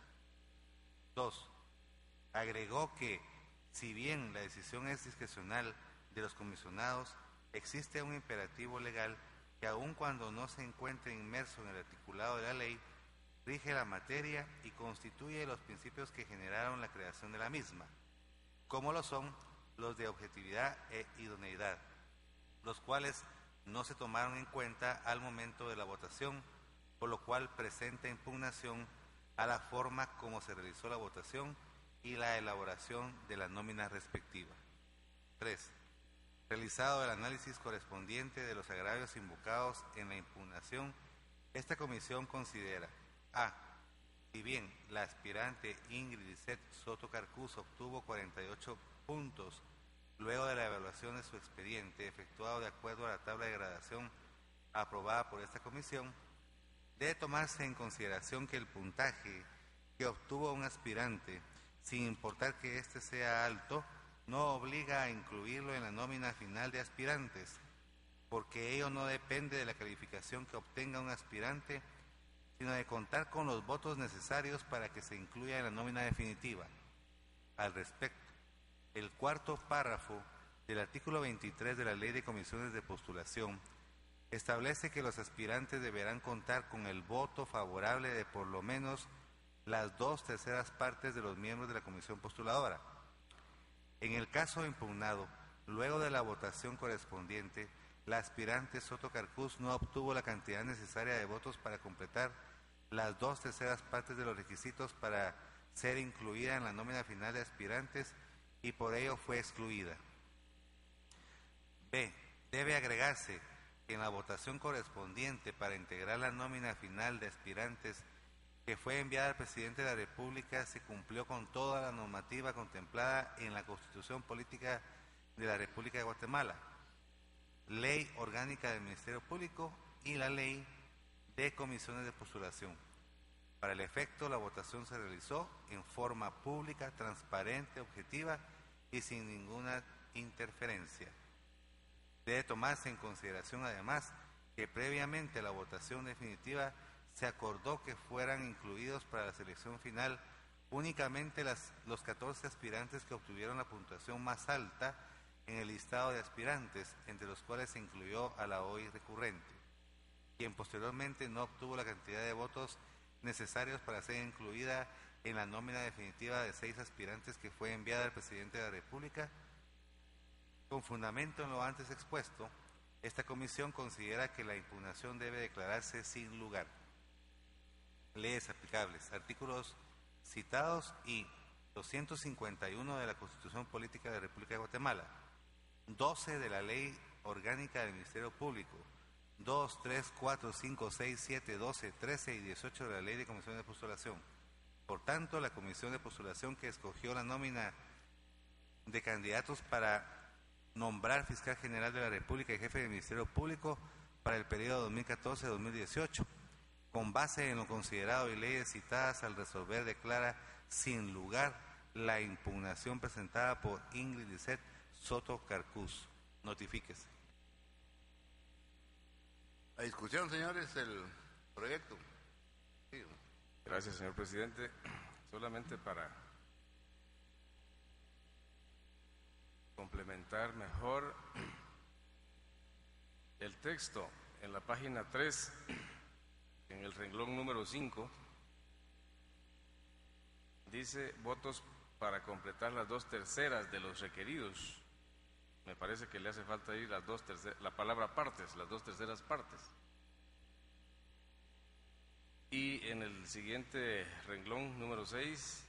2. Agregó que, si bien la decisión es discrecional de los comisionados, existe un imperativo legal que, aun cuando no se encuentre inmerso en el articulado de la ley, rige la materia y constituye los principios que generaron la creación de la misma, como lo son los de objetividad e idoneidad, los cuales no se tomaron en cuenta al momento de la votación por lo cual presenta impugnación a la forma como se realizó la votación y la elaboración de la nómina respectiva. 3. Realizado el análisis correspondiente de los agravios invocados en la impugnación, esta comisión considera: a. Si bien la aspirante Ingrid Lisset Soto Carcuz obtuvo 48 puntos luego de la evaluación de su expediente efectuado de acuerdo a la tabla de gradación aprobada por esta comisión, debe tomarse en consideración que el puntaje que obtuvo un aspirante, sin importar que éste sea alto, no obliga a incluirlo en la nómina final de aspirantes, porque ello no depende de la calificación que obtenga un aspirante, sino de contar con los votos necesarios para que se incluya en la nómina definitiva. Al respecto, el cuarto párrafo del artículo 23 de la Ley de Comisiones de Postulación establece que los aspirantes deberán contar con el voto favorable de por lo menos las 2/3 partes de los miembros de la comisión postuladora. En el caso impugnado, luego de la votación correspondiente, la aspirante Soto Carcuz no obtuvo la cantidad necesaria de votos para completar las 2/3 partes de los requisitos para ser incluida en la nómina final de aspirantes y por ello fue excluida. B. Debe agregarse que en la votación correspondiente para integrar la nómina final de aspirantes que fue enviada al presidente de la República se cumplió con toda la normativa contemplada en la Constitución Política de la República de Guatemala, Ley Orgánica del Ministerio Público y la Ley de Comisiones de Postulación. Para el efecto, la votación se realizó en forma pública, transparente, objetiva y sin ninguna interferencia. Debe tomarse en consideración además que previamente a la votación definitiva se acordó que fueran incluidos para la selección final únicamente los 14 aspirantes que obtuvieron la puntuación más alta en el listado de aspirantes, entre los cuales se incluyó a la hoy recurrente, quien posteriormente no obtuvo la cantidad de votos necesarios para ser incluida en la nómina definitiva de 6 aspirantes que fue enviada al presidente de la República. Con fundamento en lo antes expuesto, esta comisión considera que la impugnación debe declararse sin lugar. Leyes aplicables, artículos citados y 251 de la Constitución Política de la República de Guatemala, 12 de la Ley Orgánica del Ministerio Público, 2, 3, 4, 5, 6, 7, 12, 13 y 18 de la Ley de Comisión de Postulación. Por tanto, la Comisión de Postulación que escogió la nómina de candidatos para nombrar fiscal general de la República y jefe del Ministerio Público para el periodo 2014-2018, con base en lo considerado y leyes citadas al resolver, declara sin lugar la impugnación presentada por Ingrid Lisset Soto Carcuz. Notifíquese. A discusión, señores, el proyecto. Sí. Gracias, señor presidente. Solamente para complementar mejor el texto, en la página 3, en el renglón número 5, dice votos para completar las 2/3 de los requeridos. Me parece que le hace falta ahí las 2/3, la palabra partes, las 2/3 partes. Y en el siguiente renglón número 6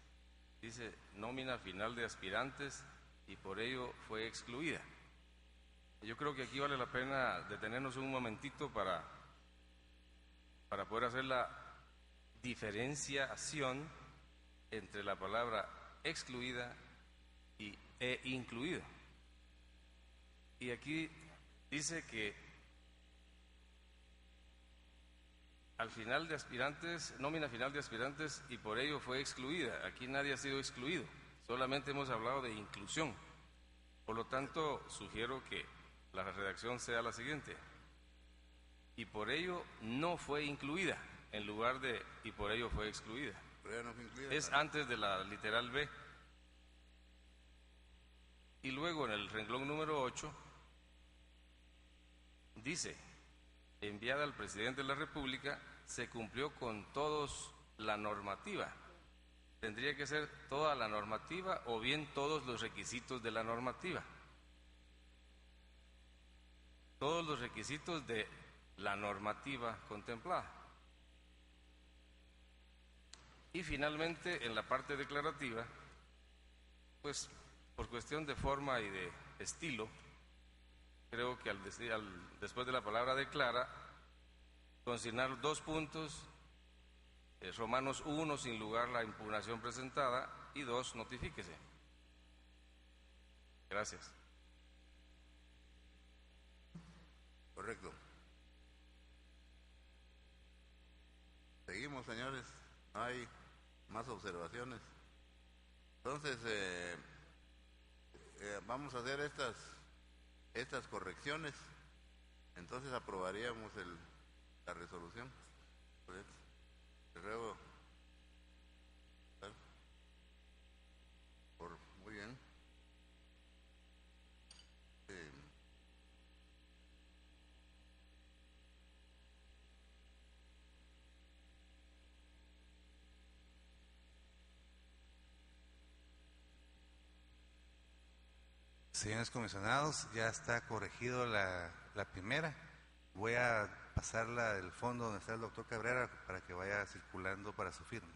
dice nómina final de aspirantes y por ello fue excluida. Yo creo que aquí vale la pena detenernos un momentito para poder hacer la diferenciación entre la palabra excluida e incluida. Y aquí dice que al final de aspirantes, nómina final de aspirantes y por ello fue excluida. Aquí nadie ha sido excluido, solamente hemos hablado de inclusión. Por lo tanto, sugiero que la redacción sea la siguiente: y por ello no fue incluida, en lugar de y por ello fue excluida. Pero ya no fue incluida, Es antes de la literal B. Y luego en el renglón número 8 dice: enviada al presidente de la República, se cumplió con todos la normativa. Tendría que ser toda la normativa o bien todos los requisitos de la normativa. Todos los requisitos de la normativa contemplada. Y finalmente, en la parte declarativa, pues por cuestión de forma y de estilo, creo que después de la palabra declara, consignar 2 puntos, Romanos 1, sin lugar la impugnación presentada, y 2, notifíquese. Gracias. Correcto. Seguimos, señores. No hay más observaciones. Entonces, vamos a hacer estas correcciones. Entonces aprobaríamos la resolución. Te ruego. Muy bien. Señores comisionados, ya está corregido la primera. Voy a pasarla del fondo donde está el doctor Cabrera para que vaya circulando para su firma.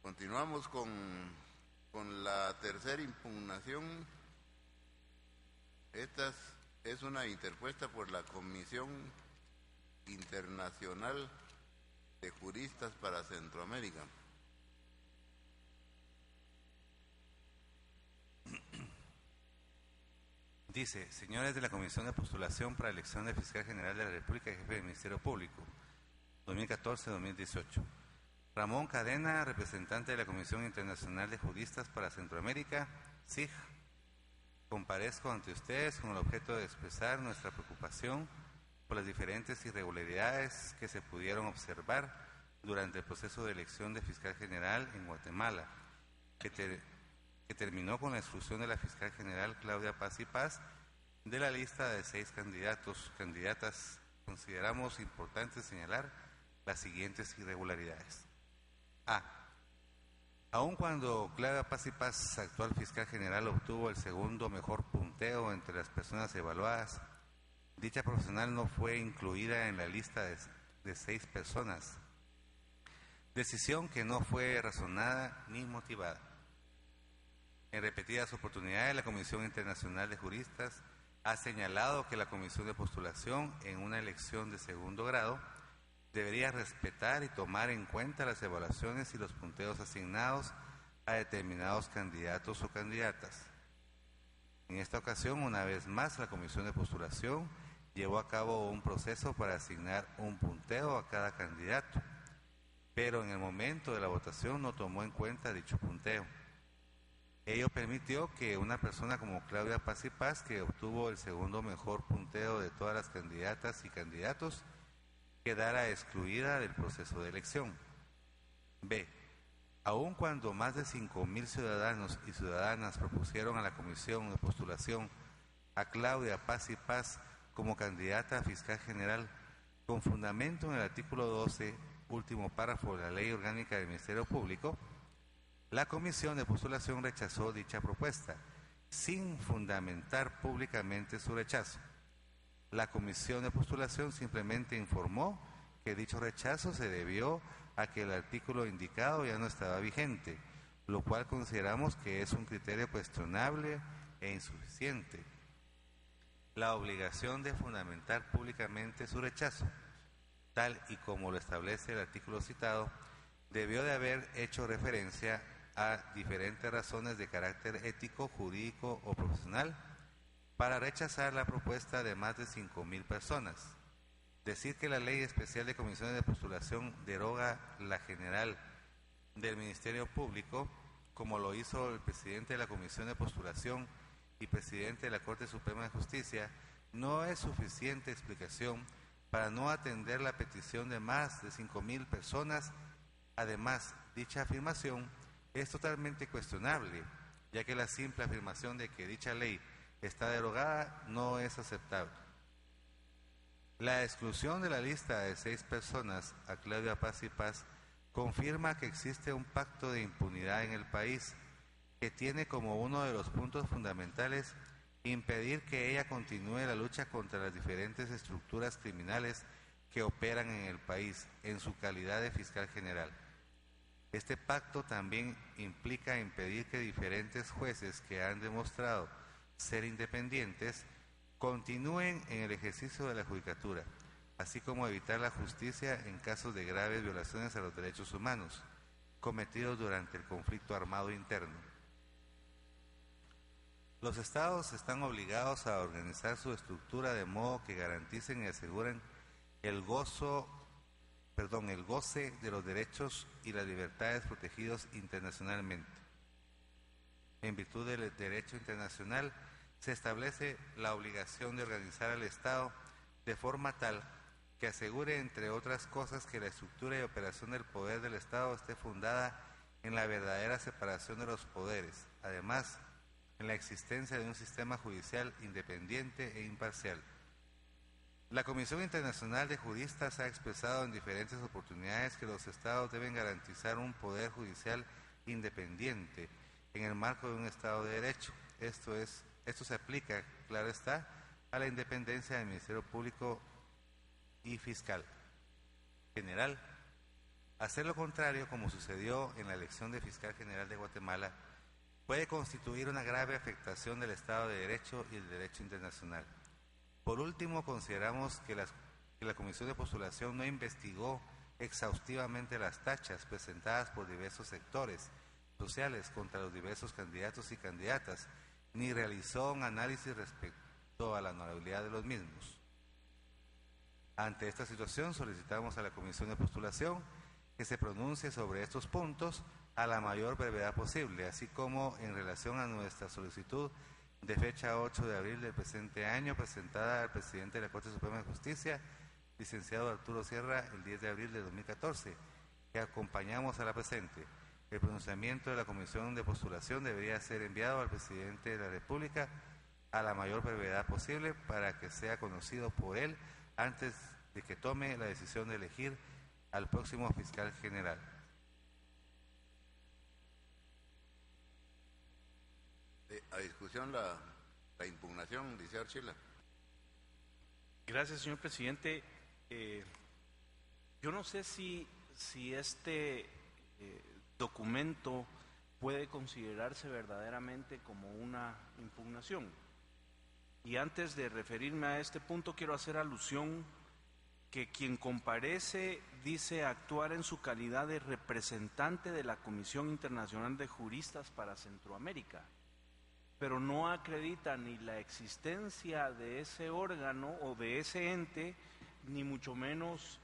Continuamos con la tercera impugnación. Esta es una interpuesta por la Comisión Internacional de Juristas para Centroamérica. Dice: señores de la Comisión de Postulación para Elección de Fiscal General de la República y Jefe del Ministerio Público, 2014-2018. Ramón Cadena, representante de la Comisión Internacional de Juristas para Centroamérica, CIJ. Comparezco ante ustedes con el objeto de expresar nuestra preocupación por las diferentes irregularidades que se pudieron observar durante el proceso de elección de fiscal general en Guatemala, que terminó con la exclusión de la fiscal general Claudia Paz y Paz de la lista de 6 candidatas. Consideramos importante señalar las siguientes irregularidades. A. Aun cuando Claudia Paz y Paz, actual fiscal general, obtuvo el segundo mejor punteo entre las personas evaluadas, dicha profesional no fue incluida en la lista de 6 personas, decisión que no fue razonada ni motivada. En repetidas oportunidades, la Comisión Internacional de Juristas ha señalado que la Comisión de Postulación en una elección de segundo grado debería respetar y tomar en cuenta las evaluaciones y los punteos asignados a determinados candidatos o candidatas. En esta ocasión, una vez más, la Comisión de Postulación llevó a cabo un proceso para asignar un punteo a cada candidato, pero en el momento de la votación no tomó en cuenta dicho punteo. Ello permitió que una persona como Claudia Paz y Paz, que obtuvo el segundo mejor punteo de todas las candidatas y candidatos, quedara excluida del proceso de elección. B. Aun cuando más de 5,000 ciudadanos y ciudadanas propusieron a la Comisión de Postulación a Claudia Paz y Paz como candidata a fiscal general, con fundamento en el artículo 12, último párrafo de la Ley Orgánica del Ministerio Público, la Comisión de Postulación rechazó dicha propuesta, sin fundamentar públicamente su rechazo. La Comisión de Postulación simplemente informó que dicho rechazo se debió a que el artículo indicado ya no estaba vigente, lo cual consideramos que es un criterio cuestionable e insuficiente. La obligación de fundamentar públicamente su rechazo, tal y como lo establece el artículo citado, debió de haber hecho referencia a diferentes razones de carácter ético, jurídico o profesional para rechazar la propuesta de más de 5,000 personas. Decir que la Ley Especial de Comisiones de Postulación deroga la general del Ministerio Público, como lo hizo el presidente de la Comisión de Postulación y presidente de la Corte Suprema de Justicia, no es suficiente explicación para no atender la petición de más de 5,000 personas. Además, dicha afirmación es totalmente cuestionable, ya que la simple afirmación de que dicha ley está derogada no es aceptable. La exclusión de la lista de 6 personas a Claudia Paz y Paz confirma que existe un pacto de impunidad en el país que tiene como uno de los puntos fundamentales impedir que ella continúe la lucha contra las diferentes estructuras criminales que operan en el país en su calidad de fiscal general. Este pacto también implica impedir que diferentes jueces que han demostrado ser independientes continúen en el ejercicio de la judicatura, así como evitar la justicia en casos de graves violaciones a los derechos humanos cometidos durante el conflicto armado interno. Los estados están obligados a organizar su estructura de modo que garanticen y aseguren el goce de los derechos y las libertades protegidos internacionalmente. En virtud del derecho internacional, se establece la obligación de organizar al Estado de forma tal que asegure, entre otras cosas, que la estructura y operación del poder del Estado esté fundada en la verdadera separación de los poderes, además, en la existencia de un sistema judicial independiente e imparcial. La Comisión Internacional de Juristas ha expresado en diferentes oportunidades que los Estados deben garantizar un poder judicial independiente en el marco de un Estado de Derecho. Esto se aplica, claro está, a la independencia del Ministerio Público y Fiscal General. Hacer lo contrario, como sucedió en la elección de Fiscal General de Guatemala, puede constituir una grave afectación del Estado de Derecho y el derecho internacional. Por último, consideramos que la Comisión de Postulación no investigó exhaustivamente las tachas presentadas por diversos sectores sociales contra los diversos candidatos y candidatas, ni realizó un análisis respecto a la honorabilidad de los mismos. Ante esta situación, solicitamos a la Comisión de Postulación que se pronuncie sobre estos puntos a la mayor brevedad posible, así como en relación a nuestra solicitud de fecha 8 de abril del presente año, presentada al presidente de la Corte Suprema de Justicia, licenciado Arturo Sierra, el 10 de abril de 2014, que acompañamos a la presente. El pronunciamiento de la Comisión de Postulación debería ser enviado al presidente de la República a la mayor brevedad posible para que sea conocido por él antes de que tome la decisión de elegir al próximo fiscal general. A discusión la impugnación, dice Archila. Gracias, señor presidente. Yo no sé si este documento puede considerarse verdaderamente como una impugnación. Y antes de referirme a este punto, quiero hacer alusión que quien comparece dice actuar en su calidad de representante de la Comisión Internacional de Juristas para Centroamérica, pero no acredita ni la existencia de ese órgano o de ese ente, ni mucho menos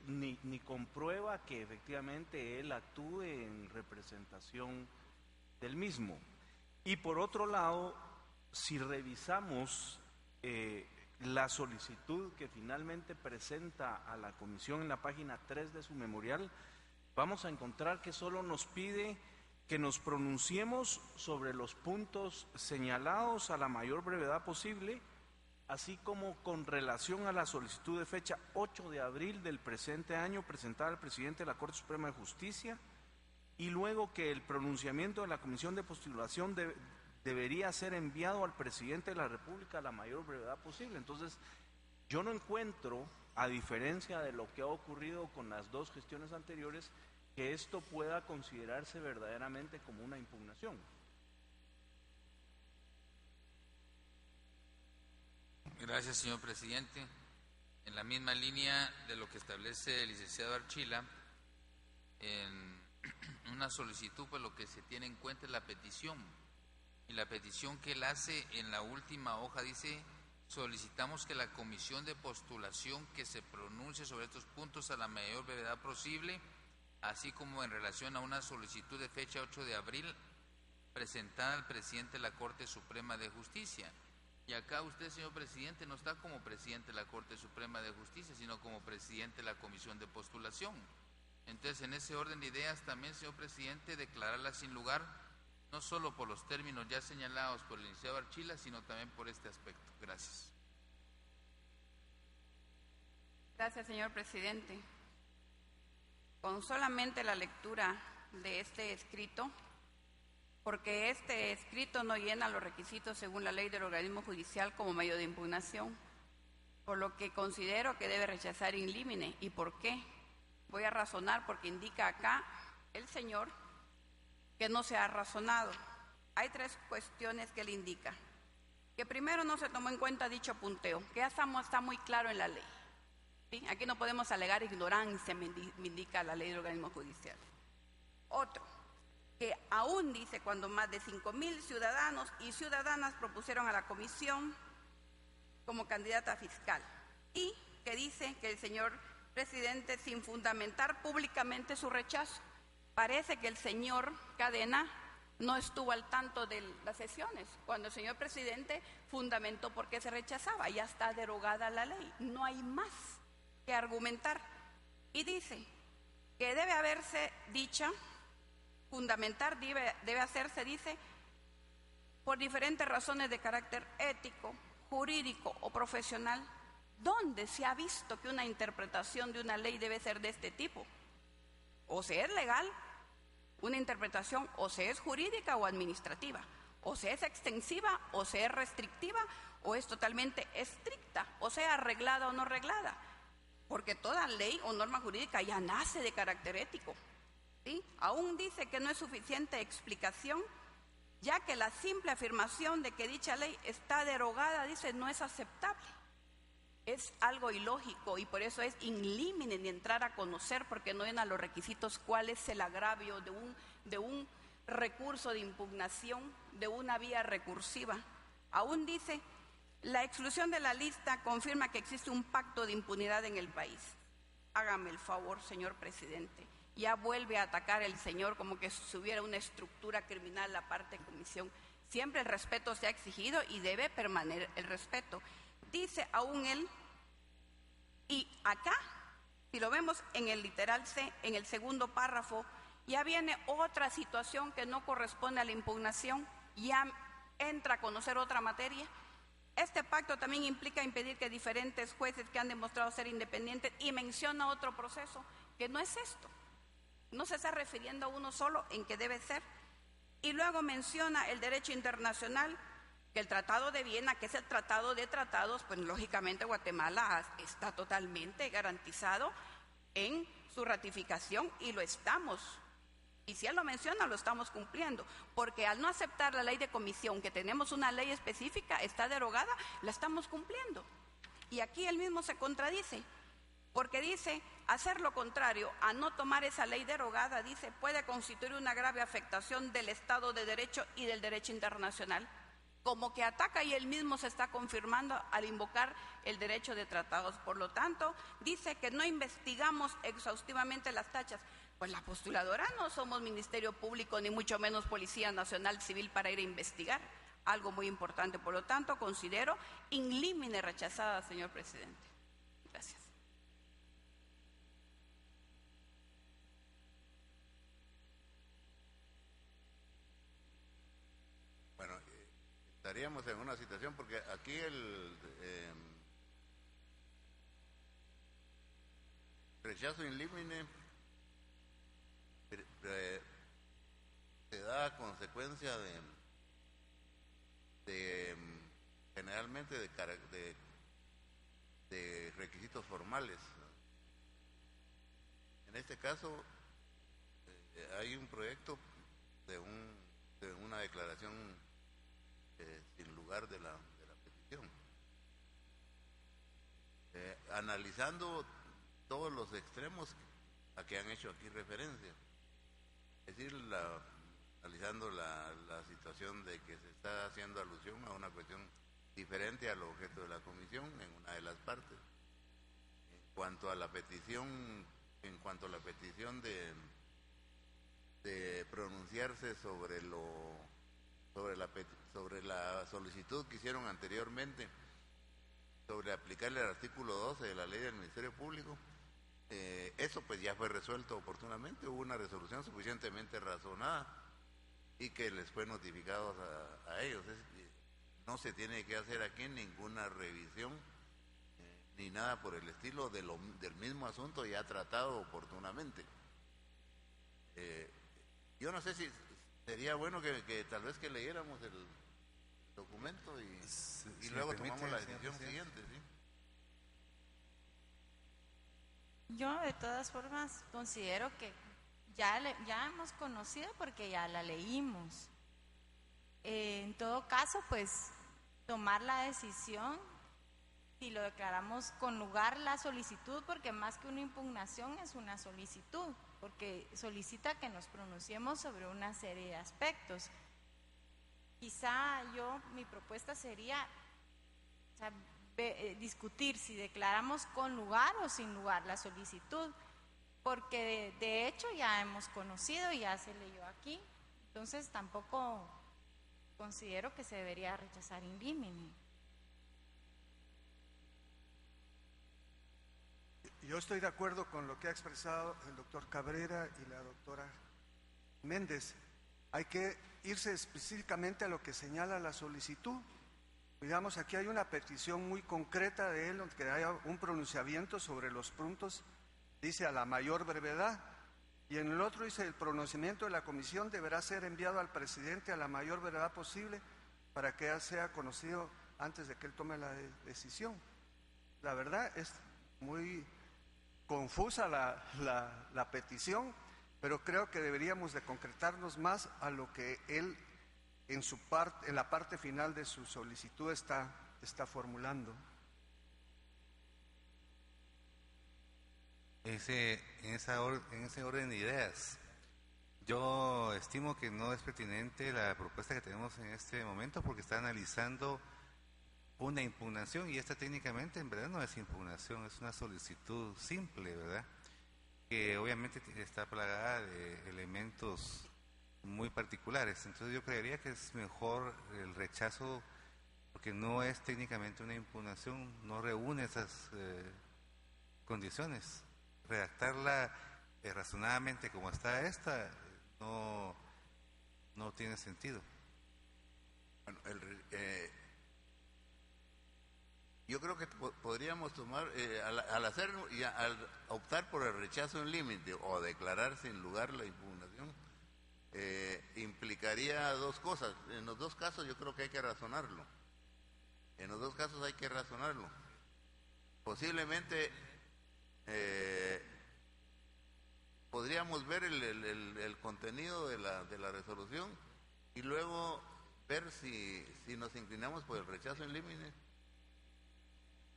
ni comprueba que efectivamente él actúe en representación del mismo. Y por otro lado, si revisamos la solicitud que finalmente presenta a la Comisión en la página 3 de su memorial, vamos a encontrar que solo nos pide que nos pronunciemos sobre los puntos señalados a la mayor brevedad posible, así como con relación a la solicitud de fecha 8 de abril del presente año presentada al presidente de la Corte Suprema de Justicia, y luego que el pronunciamiento de la Comisión de Postulación debería ser enviado al presidente de la República a la mayor brevedad posible. Entonces, yo no encuentro, a diferencia de lo que ha ocurrido con las dos gestiones anteriores, que esto pueda considerarse verdaderamente como una impugnación. Gracias, señor presidente. En la misma línea de lo que establece el licenciado Archila, en una solicitud, pues lo que se tiene en cuenta es la petición. Y la petición que él hace en la última hoja dice: solicitamos que la Comisión de Postulación que se pronuncie sobre estos puntos a la mayor brevedad posible, así como en relación a una solicitud de fecha 8 de abril presentada al presidente de la Corte Suprema de Justicia. Y acá usted, señor presidente, no está como presidente de la Corte Suprema de Justicia, sino como presidente de la Comisión de Postulación. Entonces, en ese orden de ideas también, señor presidente, declararla sin lugar, no solo por los términos ya señalados por el licenciado Archila, sino también por este aspecto. Gracias. Gracias, señor presidente. Con solamente la lectura de este escrito, porque este escrito no llena los requisitos según la ley del organismo judicial como medio de impugnación, por lo que considero que debe rechazar in limine. ¿Y por qué? Voy a razonar porque indica acá el señor que no se ha razonado. Hay 3 cuestiones que él indica. Que primero no se tomó en cuenta dicho punteo, que ya está muy claro en la ley. ¿Sí? Aquí no podemos alegar ignorancia, me indica la ley del organismo judicial. Otro, que aún dice cuando más de 5,000 ciudadanos y ciudadanas propusieron a la comisión como candidata fiscal, y que dice que el señor presidente, sin fundamentar públicamente su rechazo, parece que el señor Cadena no estuvo al tanto de las sesiones, cuando el señor presidente fundamentó por qué se rechazaba. Ya está derogada la ley, no hay más que argumentar. Y dice que debe haberse dicha, fundamentar debe hacerse, dice, por diferentes razones de carácter ético, jurídico o profesional. ¿Dónde se ha visto que una interpretación de una ley debe ser de este tipo? O se es legal una interpretación, o se es jurídica o administrativa, o se es extensiva o se es restrictiva, o es totalmente estricta, o sea, arreglada o no arreglada, porque toda ley o norma jurídica ya nace de carácter ético. ¿Sí? Aún dice que no es suficiente explicación, ya que la simple afirmación de que dicha ley está derogada, dice, no es aceptable. Es algo ilógico y por eso es in limine ni entrar a conocer, porque no llena los requisitos cuál es el agravio de un recurso de impugnación, de una vía recursiva. Aún dice, la exclusión de la lista confirma que existe un pacto de impunidad en el país. Hágame el favor, señor presidente. Ya vuelve a atacar el señor como que si hubiera una estructura criminal la parte de comisión. Siempre el respeto se ha exigido y debe permanecer el respeto. Dice aún él, y acá, si lo vemos en el literal C, en el segundo párrafo, ya viene otra situación que no corresponde a la impugnación, ya entra a conocer otra materia. Este pacto también implica impedir que diferentes jueces que han demostrado ser independientes, y menciona otro proceso, que no es esto. No se está refiriendo a uno solo en que debe ser. Y luego menciona el derecho internacional, que el Tratado de Viena, que es el tratado de tratados, pues lógicamente Guatemala está totalmente garantizado en su ratificación y lo estamos. Y si él lo menciona, lo estamos cumpliendo, porque al no aceptar la ley de comisión, que tenemos una ley específica, está derogada, la estamos cumpliendo. Y aquí él mismo se contradice, porque dice, hacer lo contrario a no tomar esa ley derogada, dice, puede constituir una grave afectación del Estado de Derecho y del derecho internacional. Como que ataca y él mismo se está confirmando al invocar el derecho de tratados. Por lo tanto, dice que no investigamos exhaustivamente las tachas. Pues la postuladora no somos Ministerio Público, ni mucho menos Policía Nacional Civil para ir a investigar. Algo muy importante. Por lo tanto, considero in limine rechazada, señor presidente. Gracias. Bueno, estaríamos en una situación, porque aquí el rechazo in limine se da a consecuencia de generalmente de requisitos formales. En este caso hay un proyecto de una declaración sin lugar de la petición. Analizando todos los extremos a que han hecho aquí referencia. Es decir, analizando la situación de que se está haciendo alusión a una cuestión diferente al objeto de la comisión en una de las partes. En cuanto a la petición de pronunciarse sobre la solicitud que hicieron anteriormente sobre aplicarle el artículo 12 de la ley del Ministerio Público, eso pues ya fue resuelto oportunamente, hubo una resolución suficientemente razonada y que les fue notificado a ellos. No se tiene que hacer aquí ninguna revisión ni nada por el estilo del mismo asunto ya tratado oportunamente. Yo no sé si sería bueno que tal vez que leyéramos el documento y si luego me permite, tomamos la señor decisión presidente. siguiente, ¿sí? Yo de todas formas considero que ya hemos conocido porque ya la leímos. En todo caso, pues tomar la decisión si lo declaramos con lugar la solicitud, porque más que una impugnación es una solicitud, porque solicita que nos pronunciemos sobre una serie de aspectos. Quizá mi propuesta sería, o sea, discutir si declaramos con lugar o sin lugar la solicitud, porque de hecho ya hemos conocido, ya se leyó aquí, entonces tampoco considero que se debería rechazar in limine. Yo estoy de acuerdo con lo que ha expresado el doctor Cabrera y la doctora Méndez. Hay que irse específicamente a lo que señala la solicitud. Digamos, aquí hay una petición muy concreta de él, que haya un pronunciamiento sobre los puntos, dice a la mayor brevedad, y en el otro dice el pronunciamiento de la comisión deberá ser enviado al presidente a la mayor brevedad posible para que sea conocido antes de que él tome la decisión. La verdad es muy confusa la petición, pero creo que deberíamos de concretarnos más a lo que él en la parte final de su solicitud está formulando. En ese orden de ideas, yo estimo que no es pertinente la propuesta que tenemos en este momento porque está analizando una impugnación y esta técnicamente en verdad no es impugnación, es una solicitud simple, ¿verdad? Que obviamente está plagada de elementos muy particulares. Entonces yo creería que es mejor el rechazo porque no es técnicamente una impugnación, no reúne esas condiciones. Redactarla razonadamente como está esta no tiene sentido. Bueno, yo creo que podríamos tomar, al optar por el rechazo en límite o declarar sin lugar la impugnación, implicaría dos cosas. En los dos casos yo creo que hay que razonarlo. Posiblemente podríamos ver el contenido de la resolución y luego ver si nos inclinamos por el rechazo en límite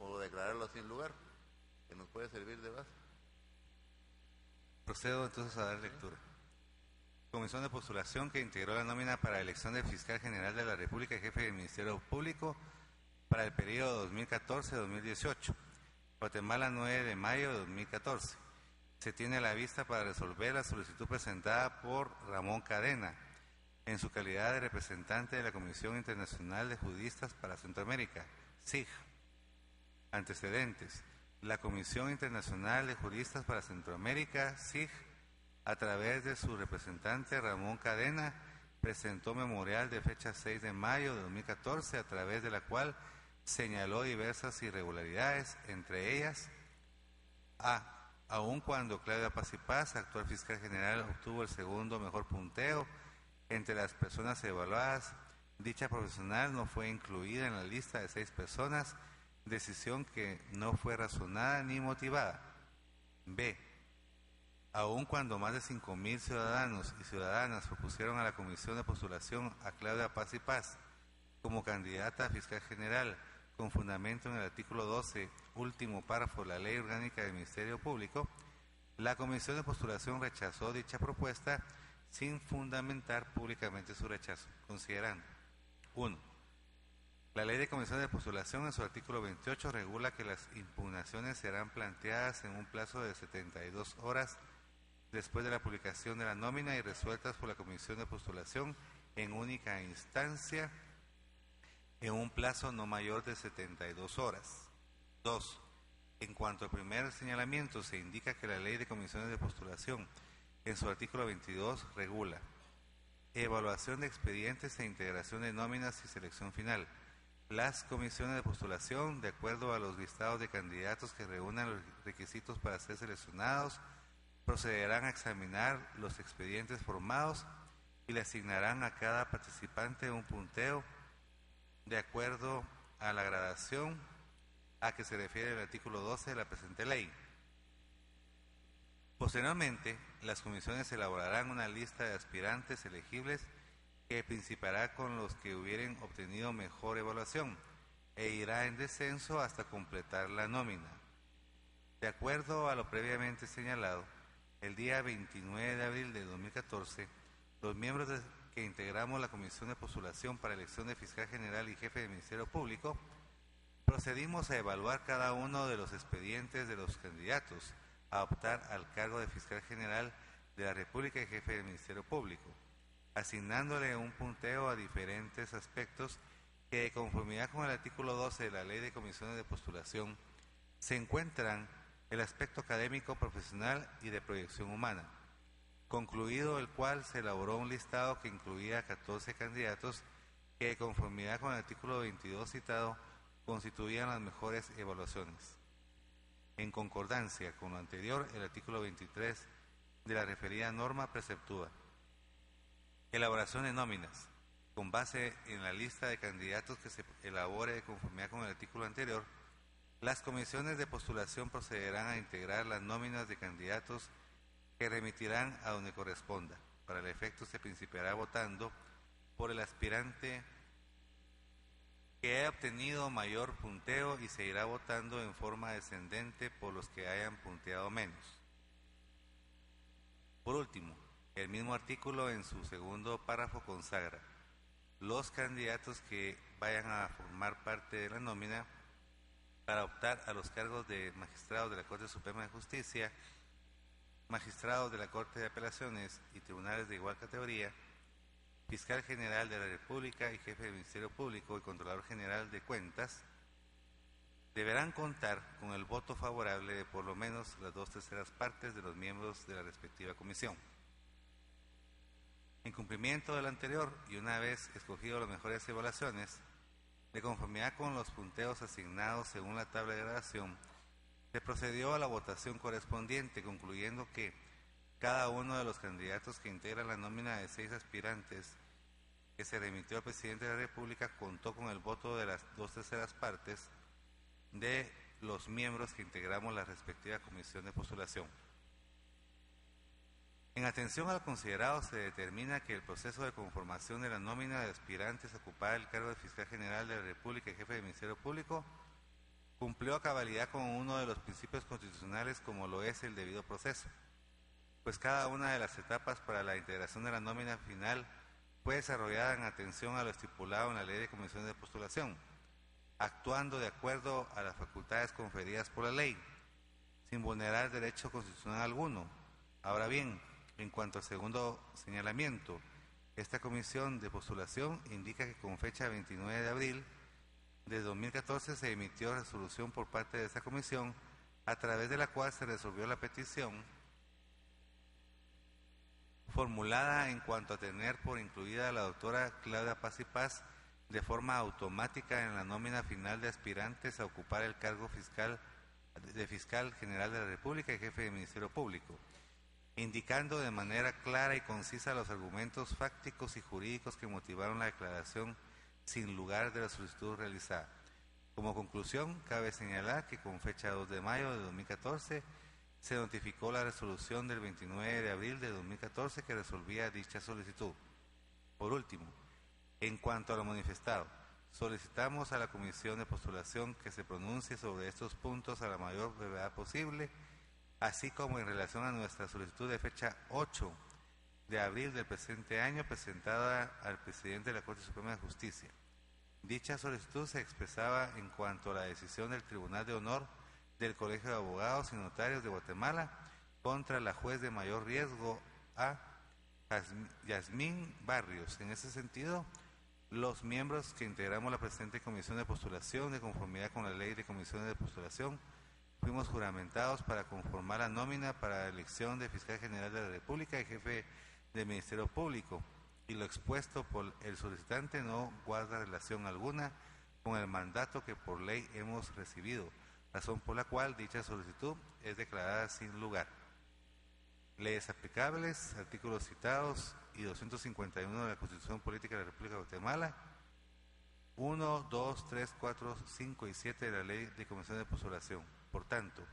o declararlo sin lugar, que nos puede servir de base. Procedo entonces a dar lectura. Comisión de postulación que integró la nómina para la elección del Fiscal General de la República y Jefe del Ministerio Público para el periodo 2014-2018. Guatemala, 9 de mayo de 2014. Se tiene a la vista para resolver la solicitud presentada por Ramón Cadena, en su calidad de representante de la Comisión Internacional de Juristas para Centroamérica, CIG. Antecedentes. La Comisión Internacional de Juristas para Centroamérica, CIG, a través de su representante Ramón Cadena, presentó memorial de fecha 6 de mayo de 2014, a través de la cual señaló diversas irregularidades, entre ellas aun cuando Claudia Paz y Paz, actual fiscal general, obtuvo el segundo mejor punteo entre las personas evaluadas, dicha profesional no fue incluida en la lista de 6 personas, decisión que no fue razonada ni motivada. B. Aun cuando más de 5,000 ciudadanos y ciudadanas propusieron a la Comisión de Postulación a Claudia Paz y Paz como candidata a fiscal general, con fundamento en el artículo 12, último párrafo de la Ley Orgánica del Ministerio Público, la Comisión de Postulación rechazó dicha propuesta sin fundamentar públicamente su rechazo, considerando: 1. La Ley de Comisión de Postulación en su artículo 28 regula que las impugnaciones serán planteadas en un plazo de 72 horas después de la publicación de la nómina y resueltas por la Comisión de Postulación en única instancia en un plazo no mayor de 72 horas. 2. En cuanto al primer señalamiento, se indica que la Ley de Comisiones de Postulación, en su artículo 22, regula evaluación de expedientes e integración de nóminas y selección final. Las comisiones de postulación, de acuerdo a los listados de candidatos que reúnan los requisitos para ser seleccionados, procederán a examinar los expedientes formados y y le asignarán a cada participante un punteo de acuerdo a la gradación a que se refiere el artículo 12 de la presente ley. Posteriormente, las comisiones elaborarán una lista de aspirantes elegibles que principiará con los que hubieren obtenido mejor evaluación e irá en descenso hasta completar la nómina. De acuerdo a lo previamente señalado, el día 29 de abril de 2014, los miembros que integramos la Comisión de Postulación para Elección de Fiscal General y Jefe del Ministerio Público, procedimos a evaluar cada uno de los expedientes de los candidatos a optar al cargo de Fiscal General de la República y Jefe del Ministerio Público, asignándole un punteo a diferentes aspectos que, de conformidad con el artículo 12 de la Ley de Comisiones de Postulación, se encuentran el aspecto académico, profesional y de proyección humana, concluido el cual se elaboró un listado que incluía 14 candidatos que, de conformidad con el artículo 22 citado, constituían las mejores evaluaciones. En concordancia con lo anterior, el artículo 23 de la referida norma preceptúa elaboración de nóminas. Con base en la lista de candidatos que se elabore de conformidad con el artículo anterior, las comisiones de postulación procederán a integrar las nóminas de candidatos que remitirán a donde corresponda. Para el efecto se principiará votando por el aspirante que haya obtenido mayor punteo y se irá votando en forma descendente por los que hayan punteado menos. Por último, el mismo artículo en su segundo párrafo consagra: los candidatos que vayan a formar parte de la nómina para optar a los cargos de magistrados de la Corte Suprema de Justicia, magistrados de la Corte de Apelaciones y tribunales de igual categoría, Fiscal General de la República y Jefe del Ministerio Público y Controlador General de Cuentas, deberán contar con el voto favorable de por lo menos las 2/3 partes de los miembros de la respectiva comisión. En cumplimiento de lo anterior, y una vez escogido las mejores evaluaciones, de conformidad con los punteos asignados según la tabla de gradación, se procedió a la votación correspondiente, concluyendo que cada uno de los candidatos que integra la nómina de 6 aspirantes que se remitió al presidente de la República contó con el voto de las 2/3 partes de los miembros que integramos la respectiva comisión de postulación. En atención a lo considerado, se determina que el proceso de conformación de la nómina de aspirantes a ocupar el cargo de Fiscal General de la República y Jefe del Ministerio Público cumplió a cabalidad con uno de los principios constitucionales, como lo es el debido proceso, pues cada una de las etapas para la integración de la nómina final fue desarrollada en atención a lo estipulado en la Ley de Comisiones de Postulación, actuando de acuerdo a las facultades conferidas por la ley, sin vulnerar derecho constitucional alguno. Ahora bien, en cuanto al segundo señalamiento, esta comisión de postulación indica que con fecha 29 de abril de 2014 se emitió resolución por parte de esta comisión, a través de la cual se resolvió la petición formulada en cuanto a tener por incluida a la doctora Claudia Paz y Paz de forma automática en la nómina final de aspirantes a ocupar el cargo de Fiscal General de la República y Jefe del Ministerio Público, indicando de manera clara y concisa los argumentos fácticos y jurídicos que motivaron la declaración sin lugar de la solicitud realizada. Como conclusión, cabe señalar que con fecha 2 de mayo de 2014 se notificó la resolución del 29 de abril de 2014 que resolvía dicha solicitud. Por último, en cuanto a lo manifestado, solicitamos a la Comisión de Postulación que se pronuncie sobre estos puntos a la mayor brevedad posible, así como en relación a nuestra solicitud de fecha 8 de abril del presente año presentada al presidente de la Corte Suprema de Justicia. Dicha solicitud se expresaba en cuanto a la decisión del Tribunal de Honor del Colegio de Abogados y Notarios de Guatemala contra la juez de mayor riesgo A. Yasmín Barrios. En ese sentido, los miembros que integramos la presente Comisión de Postulación, de conformidad con la Ley de Comisiones de Postulación, fuimos juramentados para conformar la nómina para la elección de Fiscal General de la República y Jefe del Ministerio Público, y lo expuesto por el solicitante no guarda relación alguna con el mandato que por ley hemos recibido, razón por la cual dicha solicitud es declarada sin lugar. Leyes aplicables, artículos citados y 251 de la Constitución Política de la República de Guatemala, 1, 2, 3, 4, 5 y 7 de la Ley de Comisión de Postulación. Por tanto,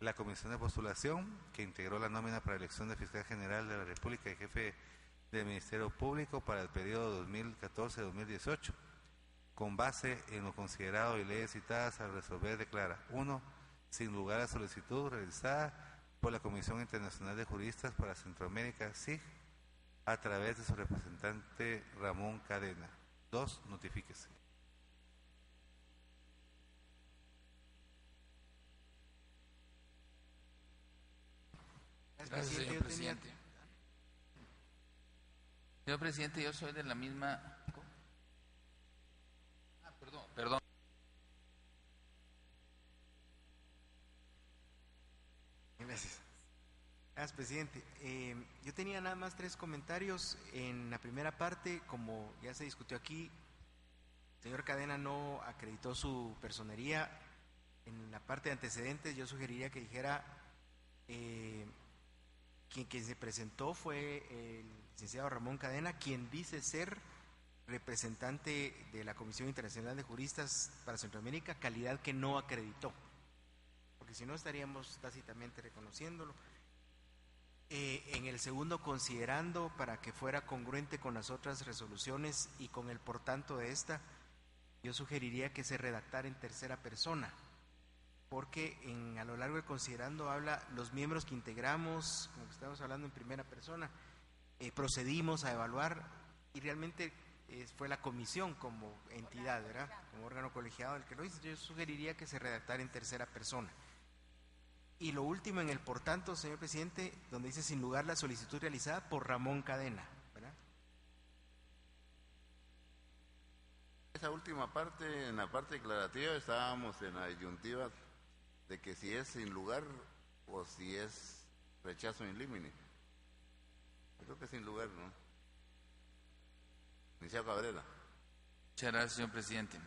la Comisión de Postulación, que integró la nómina para elección de Fiscal General de la República y Jefe del Ministerio Público para el periodo 2014-2018, con base en lo considerado y leyes citadas, al resolver declara: 1. Sin lugar a solicitud realizada por la Comisión Internacional de Juristas para Centroamérica, SIG, a través de su representante Ramón Cadena. 2. Notifíquese. Gracias, señor presidente. Señor presidente, yo soy de la misma... Perdón. Gracias. Gracias, presidente. Yo tenía nada más 3 comentarios. En la primera parte, como ya se discutió aquí, el señor Cadena no acreditó su personería. En la parte de antecedentes, yo sugeriría que dijera quien se presentó fue el licenciado Ramón Cadena, quien dice ser representante de la Comisión Internacional de Juristas para Centroamérica, calidad que no acreditó, porque si no estaríamos tácitamente reconociéndolo. En el segundo, considerando para que fuera congruente con las otras resoluciones y con el por tanto de esta, yo sugeriría que se redactara en tercera persona, porque a lo largo de considerando habla los miembros que integramos, como que estamos hablando en primera persona, procedimos a evaluar y realmente fue la comisión como entidad, ¿verdad? Como órgano colegiado el que lo hizo. Yo sugeriría que se redactara en tercera persona. Y lo último, en el por tanto, señor presidente, donde dice sin lugar la solicitud realizada por Ramón Cadena, ¿verdad? Esa última parte, en la parte declarativa, estábamos en la disyuntiva de que si es sin lugar o si es rechazo in limine. Yo creo que sin lugar, ¿no? Licenciado Cabrera. Muchas gracias, señor presidente.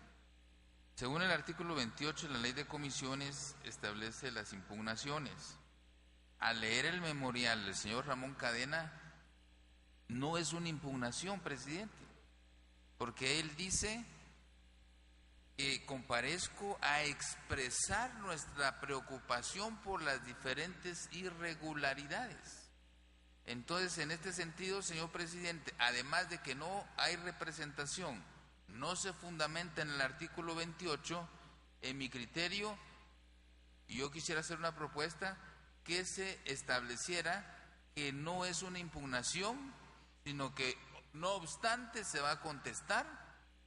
Según el artículo 28 de la Ley de Comisiones, establece las impugnaciones. Al leer el memorial del señor Ramón Cadena, no es una impugnación, presidente, porque él dice que comparezco a expresar nuestra preocupación por las diferentes irregularidades. Entonces, en este sentido, señor presidente, además de que no hay representación, no se fundamenta en el artículo 28, en mi criterio, yo quisiera hacer una propuesta que se estableciera que no es una impugnación, sino que no obstante se va a contestar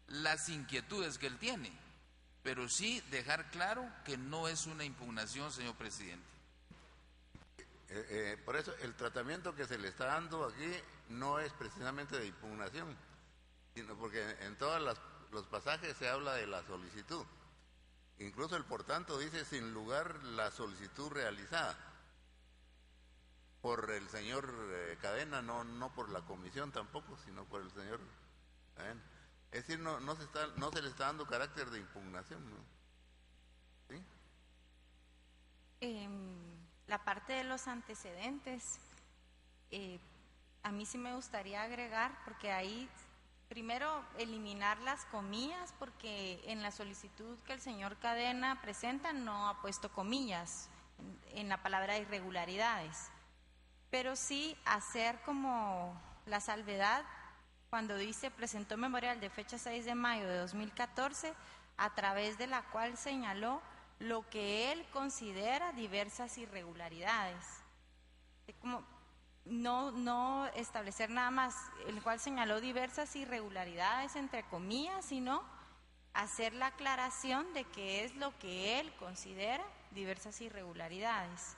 las inquietudes que él tiene, pero sí dejar claro que no es una impugnación, señor presidente. Por eso el tratamiento que se le está dando aquí no es precisamente de impugnación, sino porque en todos los pasajes se habla de la solicitud. Incluso el por tanto dice sin lugar la solicitud realizada por el señor Cadena, no por la comisión tampoco, sino por el señor Cadena. Es decir, no se le está dando carácter de impugnación, ¿no? ¿Sí? La parte de los antecedentes, a mí sí me gustaría agregar, porque ahí primero eliminar las comillas, porque en la solicitud que el señor Cadena presenta no ha puesto comillas en la palabra irregularidades, pero sí hacer como la salvedad cuando dice presentó memorial de fecha 6 de mayo de 2014, a través de la cual señaló lo que él considera diversas irregularidades. Como no establecer nada más, el cual señaló diversas irregularidades entre comillas, sino hacer la aclaración de qué es lo que él considera diversas irregularidades.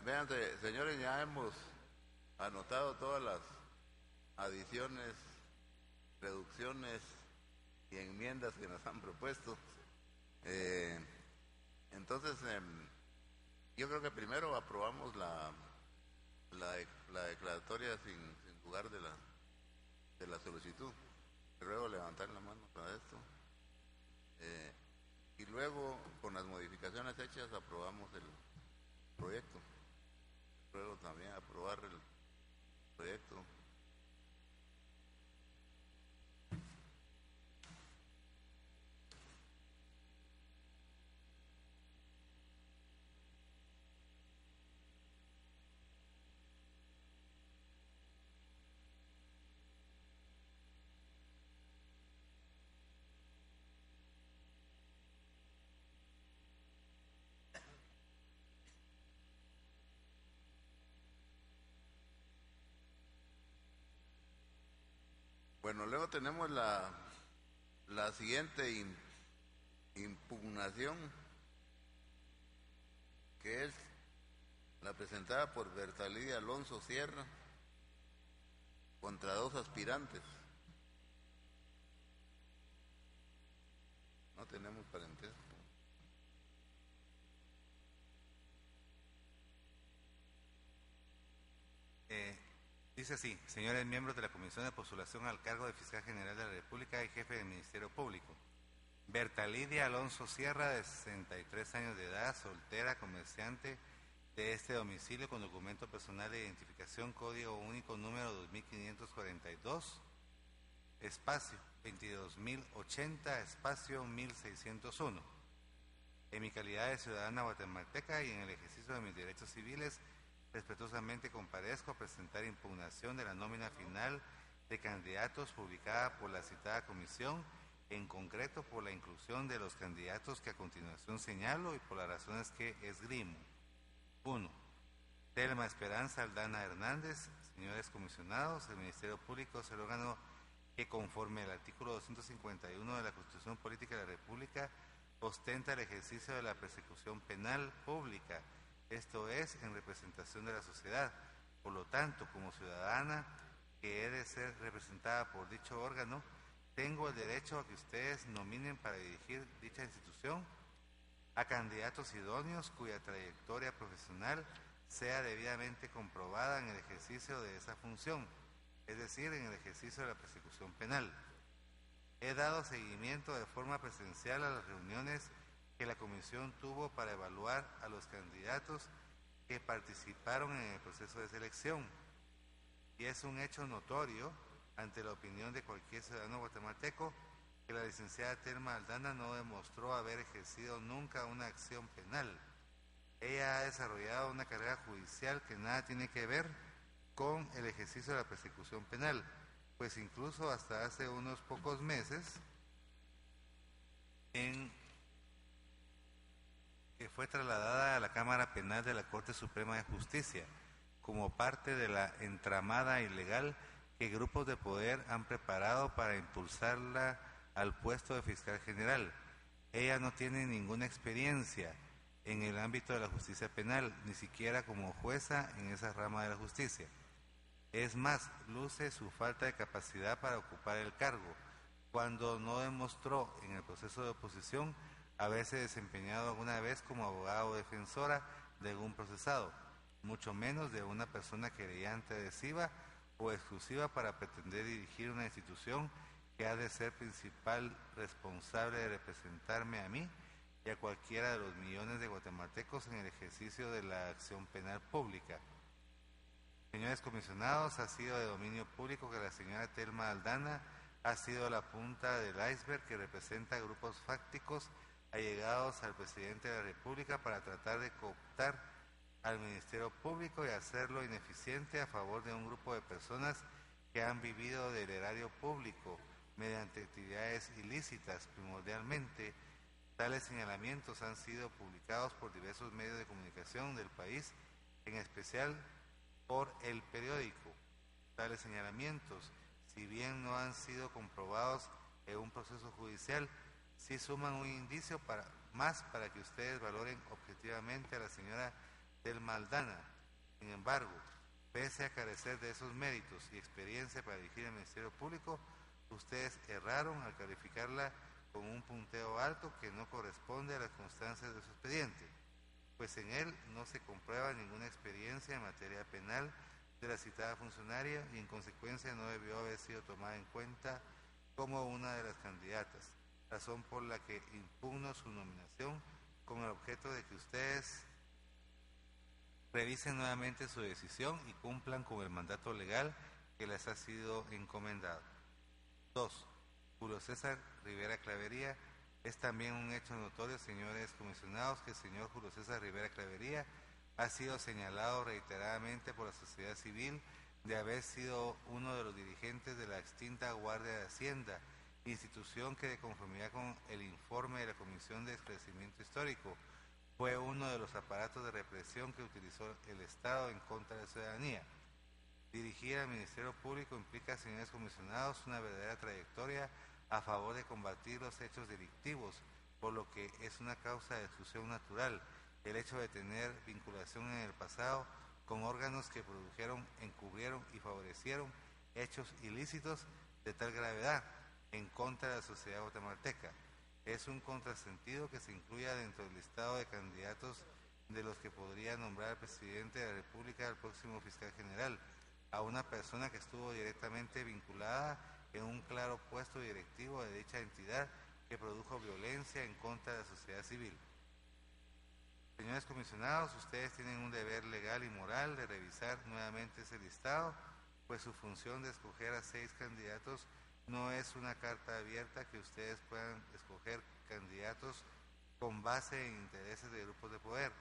Vean, señores, ya hemos anotado todas las adiciones, reducciones y enmiendas que nos han propuesto. Entonces, yo creo que primero aprobamos la declaratoria sin lugar de la solicitud. Luego levantar la mano para esto. Y luego, con las modificaciones hechas, aprobamos el proyecto. Luego también aprobar el proyecto. Bueno, luego tenemos la siguiente impugnación, que es la presentada por Bertalidia Alonso Sierra contra 2 aspirantes. No tenemos parentesco. Dice así: señores miembros de la Comisión de Postulación al cargo de Fiscal General de la República y Jefe del Ministerio Público. Bertalidia Alonso Sierra, de 63 años de edad, soltera, comerciante de este domicilio con documento personal de identificación, código único número 2542, espacio 22.080, espacio 1601. En mi calidad de ciudadana guatemalteca y en el ejercicio de mis derechos civiles, respetuosamente comparezco a presentar impugnación de la nómina final de candidatos publicada por la citada comisión, en concreto por la inclusión de los candidatos que a continuación señalo y por las razones que esgrimo. 1. Telma Esperanza Aldana Hernández. Señores comisionados, el Ministerio Público es el órgano que, conforme al artículo 251 de la Constitución Política de la República, ostenta el ejercicio de la persecución penal pública, esto es, en representación de la sociedad. Por lo tanto, como ciudadana que he de ser representada por dicho órgano, tengo el derecho a que ustedes nominen para dirigir dicha institución a candidatos idóneos cuya trayectoria profesional sea debidamente comprobada en el ejercicio de esa función, es decir, en el ejercicio de la persecución penal. He dado seguimiento de forma presencial a las reuniones que la comisión tuvo para evaluar a los candidatos que participaron en el proceso de selección. Y es un hecho notorio, ante la opinión de cualquier ciudadano guatemalteco, que la licenciada Telma Aldana no demostró haber ejercido nunca una acción penal. Ella ha desarrollado una carrera judicial que nada tiene que ver con el ejercicio de la persecución penal, pues incluso hasta hace unos pocos meses, que fue trasladada a la Cámara Penal de la Corte Suprema de Justicia, como parte de la entramada ilegal que grupos de poder han preparado para impulsarla al puesto de fiscal general. Ella no tiene ninguna experiencia en el ámbito de la justicia penal, ni siquiera como jueza en esa rama de la justicia. Es más, luce su falta de capacidad para ocupar el cargo, cuando no demostró en el proceso de oposición haberse desempeñado alguna vez como abogado o defensora de algún procesado, mucho menos de una persona querellante adhesiva o exclusiva para pretender dirigir una institución que ha de ser principal responsable de representarme a mí y a cualquiera de los millones de guatemaltecos en el ejercicio de la acción penal pública. Señores comisionados, ha sido de dominio público que la señora Telma Aldana ha sido la punta del iceberg que representa grupos fácticos allegados al presidente de la República para tratar de cooptar al Ministerio Público y hacerlo ineficiente a favor de un grupo de personas que han vivido del erario público mediante actividades ilícitas. Primordialmente, tales señalamientos han sido publicados por diversos medios de comunicación del país, en especial por El Periódico. Tales señalamientos, si bien no han sido comprobados en un proceso judicial, sí suman un indicio para que ustedes valoren objetivamente a la señora Telma Aldana. Sin embargo, pese a carecer de esos méritos y experiencia para dirigir el Ministerio Público, ustedes erraron al calificarla con un punteo alto que no corresponde a las constancias de su expediente, pues en él no se comprueba ninguna experiencia en materia penal de la citada funcionaria y en consecuencia no debió haber sido tomada en cuenta como una de las candidatas, razón por la que impugno su nominación con el objeto de que ustedes revisen nuevamente su decisión y cumplan con el mandato legal que les ha sido encomendado. 2. Julio César Rivera Clavería. Es también un hecho notorio, señores comisionados, que el señor Julio César Rivera Clavería ha sido señalado reiteradamente por la sociedad civil de haber sido uno de los dirigentes de la extinta Guardia de Hacienda, institución que, de conformidad con el informe de la Comisión de Esclarecimiento Histórico, fue uno de los aparatos de represión que utilizó el Estado en contra de la ciudadanía. Dirigir al Ministerio Público implica, señores comisionados, una verdadera trayectoria a favor de combatir los hechos delictivos, por lo que es una causa de exclusión natural el hecho de tener vinculación en el pasado con órganos que produjeron, encubrieron y favorecieron hechos ilícitos de tal gravedad en contra de la sociedad guatemalteca. Es un contrasentido que se incluya dentro del listado de candidatos de los que podría nombrar el presidente de la República al próximo fiscal general, a una persona que estuvo directamente vinculada en un claro puesto directivo de dicha entidad que produjo violencia en contra de la sociedad civil. Señores comisionados, ustedes tienen un deber legal y moral de revisar nuevamente ese listado, pues su función de escoger a 6 candidatos no es una carta abierta que ustedes puedan escoger candidatos con base en intereses de grupos de poder,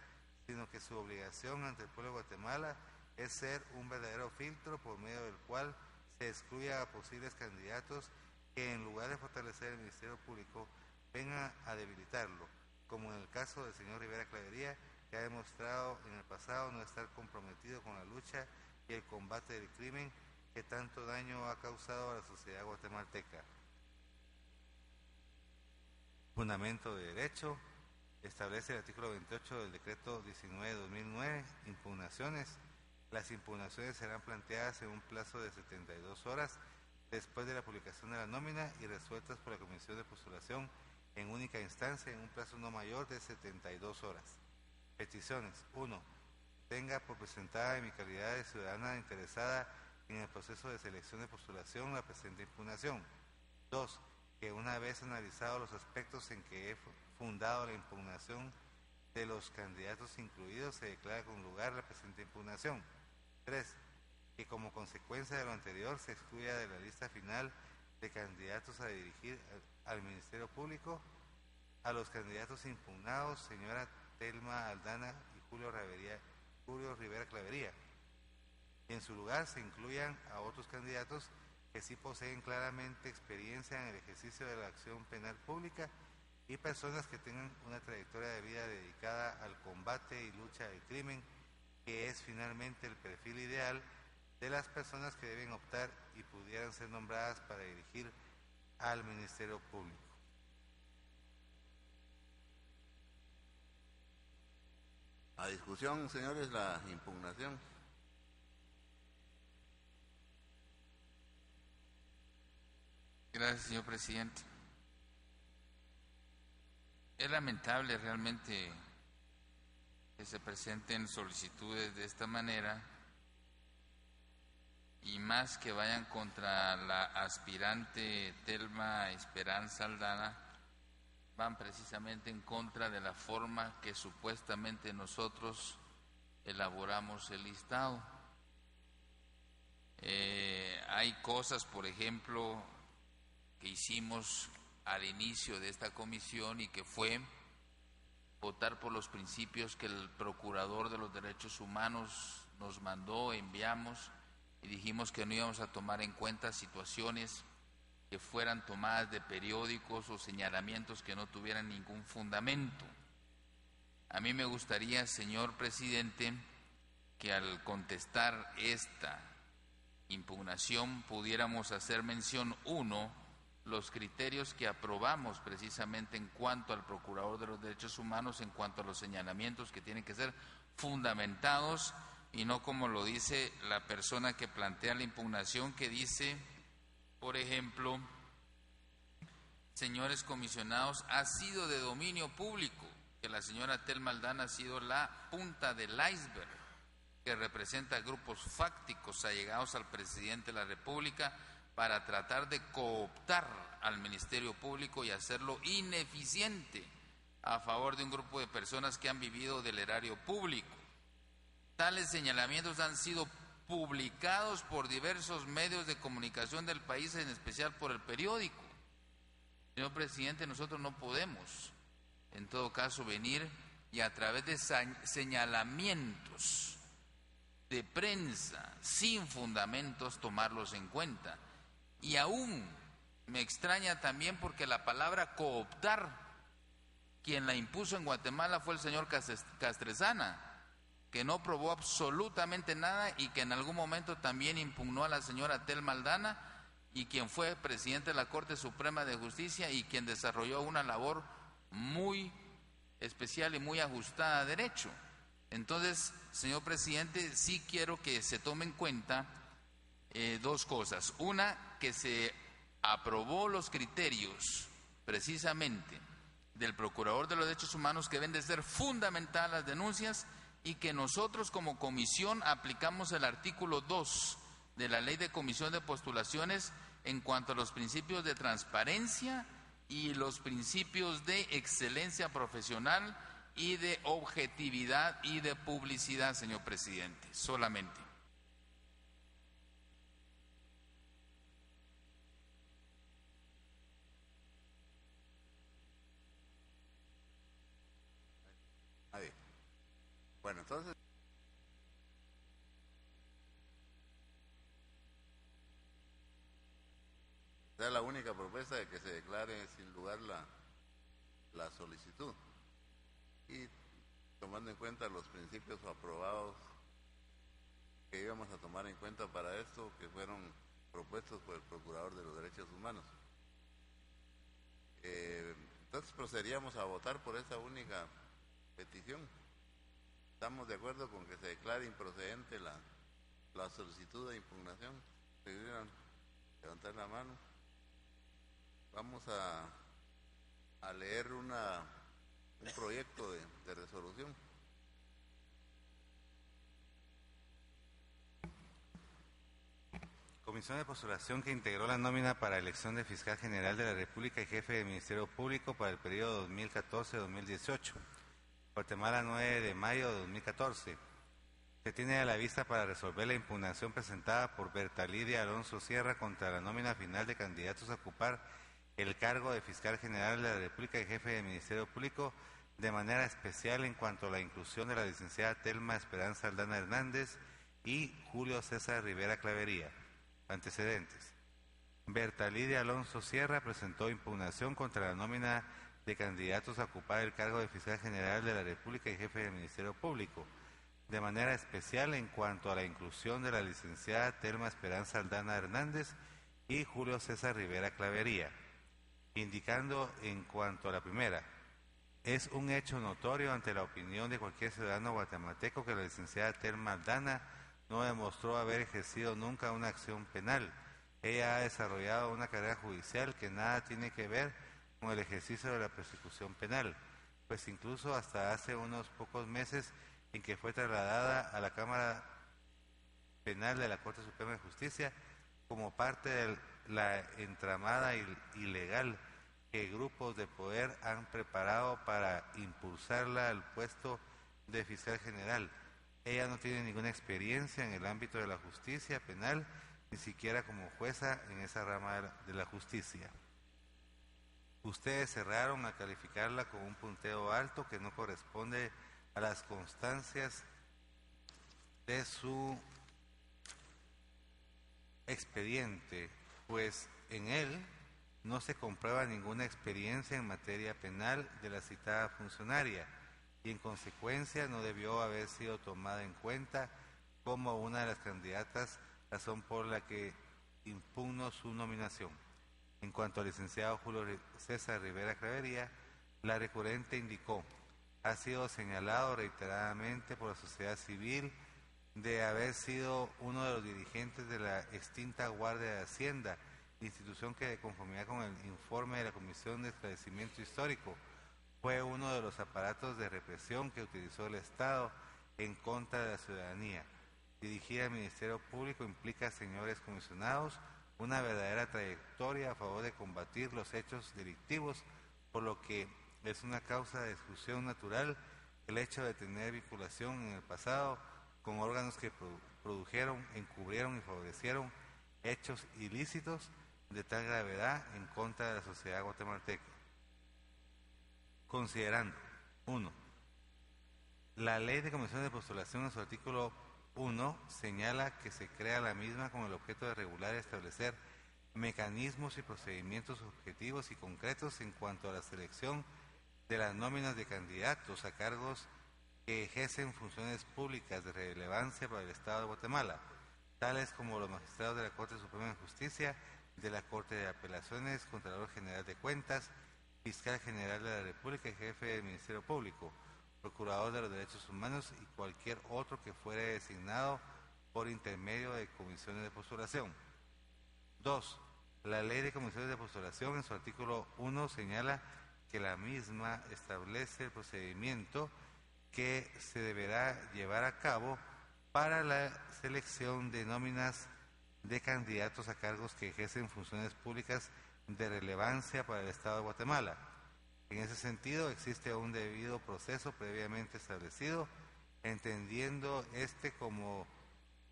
sino que su obligación ante el pueblo de Guatemala es ser un verdadero filtro por medio del cual se excluya a posibles candidatos que, en lugar de fortalecer el Ministerio Público, vengan a debilitarlo, como en el caso del señor Rivera Clavería, que ha demostrado en el pasado no estar comprometido con la lucha y el combate del crimen que tanto daño ha causado a la sociedad guatemalteca. Fundamento de derecho. Establece el artículo 28 del decreto 19/2009, impugnaciones. Las impugnaciones serán planteadas en un plazo de 72 horas después de la publicación de la nómina y resueltas por la Comisión de Postulación en única instancia en un plazo no mayor de 72 horas. Peticiones. 1. Tenga por presentada en mi calidad de ciudadana interesada en el proceso de selección de postulación la presente impugnación. 2. Que una vez analizados los aspectos en que he fundado la impugnación de los candidatos incluidos, se declara con lugar la presente impugnación. 3. Que como consecuencia de lo anterior se excluya de la lista final de candidatos a dirigir al Ministerio Público a los candidatos impugnados, señora Telma Aldana y Julio Rivera Clavería, y en su lugar se incluyan a otros candidatos que sí poseen claramente experiencia en el ejercicio de la acción penal pública y personas que tengan una trayectoria de vida dedicada al combate y lucha del crimen, que es finalmente el perfil ideal de las personas que deben optar y pudieran ser nombradas para dirigir al Ministerio Público. A discusión, señores, la impugnación. Gracias, señor presidente. Es lamentable realmente que se presenten solicitudes de esta manera y más que vayan contra la aspirante Telma Esperanza Aldana, van precisamente en contra de la forma que supuestamente nosotros elaboramos el listado. Hay cosas, por ejemplo, que hicimos al inicio de esta comisión y que fue votar por los principios que el Procurador de los Derechos Humanos nos mandó, enviamos, y dijimos que no íbamos a tomar en cuenta situaciones que fueran tomadas de periódicos o señalamientos que no tuvieran ningún fundamento. A mí me gustaría, señor presidente, que al contestar esta impugnación pudiéramos hacer mención, 1, los criterios que aprobamos precisamente en cuanto al Procurador de los Derechos Humanos, en cuanto a los señalamientos que tienen que ser fundamentados y no como lo dice la persona que plantea la impugnación, que dice, por ejemplo, señores comisionados, ha sido de dominio público que la señora Telma Aldana ha sido la punta del iceberg que representa grupos fácticos allegados al presidente de la República para tratar de cooptar al Ministerio Público y hacerlo ineficiente a favor de un grupo de personas que han vivido del erario público. Tales señalamientos han sido publicados por diversos medios de comunicación del país, en especial por el periódico. Señor presidente, nosotros no podemos, en todo caso, venir y a través de señalamientos de prensa sin fundamentos tomarlos en cuenta. Y aún me extraña también porque la palabra cooptar, quien la impuso en Guatemala fue el señor Castresana, que no probó absolutamente nada y que en algún momento también impugnó a la señora Telma Aldana, y quien fue presidente de la Corte Suprema de Justicia y quien desarrolló una labor muy especial y muy ajustada a derecho. Entonces, señor presidente, sí quiero que se tome en cuenta dos cosas. Una, que se aprobó los criterios precisamente del Procurador de los Derechos Humanos que deben de ser fundamentadas las denuncias, y que nosotros como comisión aplicamos el artículo 2 de la Ley de Comisión de Postulaciones en cuanto a los principios de transparencia y los principios de excelencia profesional y de objetividad y de publicidad, señor presidente, solamente. Ahí. Bueno, entonces, esa es la única propuesta de que se declare sin lugar la solicitud, y tomando en cuenta los principios aprobados que íbamos a tomar en cuenta para esto, que fueron propuestos por el Procurador de los Derechos Humanos. Entonces procederíamos a votar por esa única petición. ¿Estamos de acuerdo con que se declare improcedente la solicitud de impugnación? ¿Pudieran levantar la mano? Vamos a leer un proyecto de resolución. Comisión de Postulación que integró la nómina para elección de Fiscal General de la República y Jefe de Ministerio Público para el periodo 2014-2018. Guatemala, 9 de mayo de 2014. Se tiene a la vista para resolver la impugnación presentada por Berta Lidia Alonso Sierra contra la nómina final de candidatos a ocupar el cargo de Fiscal General de la República y Jefe de Ministerio Público, de manera especial en cuanto a la inclusión de la licenciada Telma Esperanza Aldana Hernández y Julio César Rivera Clavería. Antecedentes. Berta Lidia Alonso Sierra presentó impugnación contra la nómina de candidatos a ocupar el cargo de Fiscal General de la República y Jefe de Ministerio Público, de manera especial en cuanto a la inclusión de la licenciada Telma Esperanza Aldana Hernández y Julio César Rivera Clavería, indicando en cuanto a la primera: es un hecho notorio ante la opinión de cualquier ciudadano guatemalteco que la licenciada Telma Aldana no demostró haber ejercido nunca una acción penal. Ella ha desarrollado una carrera judicial que nada tiene que ver con el ejercicio de la persecución penal, pues incluso hasta hace unos pocos meses en que fue trasladada a la Cámara Penal de la Corte Suprema de Justicia como parte de la entramada ilegal que grupos de poder han preparado para impulsarla al puesto de Fiscal General. Ella no tiene ninguna experiencia en el ámbito de la justicia penal, ni siquiera como jueza en esa rama de la justicia. Ustedes cerraron a calificarla con un punteo alto que no corresponde a las constancias de su expediente, pues en él no se comprueba ninguna experiencia en materia penal de la citada funcionaria y en consecuencia no debió haber sido tomada en cuenta como una de las candidatas, razón por la que impugno su nominación. En cuanto al licenciado Julio César Rivera Clavería, la recurrente indicó: ha sido señalado reiteradamente por la sociedad civil de haber sido uno de los dirigentes de la extinta Guardia de Hacienda, institución que, de conformidad con el informe de la Comisión de Esclarecimiento Histórico, fue uno de los aparatos de represión que utilizó el Estado en contra de la ciudadanía. Dirigir al Ministerio Público implica, señores comisionados, una verdadera trayectoria a favor de combatir los hechos delictivos, por lo que es una causa de exclusión natural el hecho de tener vinculación en el pasado con órganos que produjeron, encubrieron y favorecieron hechos ilícitos de tal gravedad en contra de la sociedad guatemalteca. Considerando: 1. La Ley de Comisiones de Postulación en su artículo 1 señala que se crea la misma con el objeto de regular y establecer mecanismos y procedimientos objetivos y concretos en cuanto a la selección de las nóminas de candidatos a cargos que ejercen funciones públicas de relevancia para el Estado de Guatemala, tales como los magistrados de la Corte Suprema de Justicia, de la Corte de Apelaciones, Contralor General de Cuentas, Fiscal General de la República y Jefe del Ministerio Público, Procurador de los Derechos Humanos y cualquier otro que fuere designado por intermedio de comisiones de postulación. 2. La Ley de Comisiones de Postulación en su artículo 1 señala que la misma establece el procedimiento que se deberá llevar a cabo para la selección de nóminas de candidatos a cargos que ejercen funciones públicas de relevancia para el Estado de Guatemala. En ese sentido, existe un debido proceso previamente establecido, entendiendo este como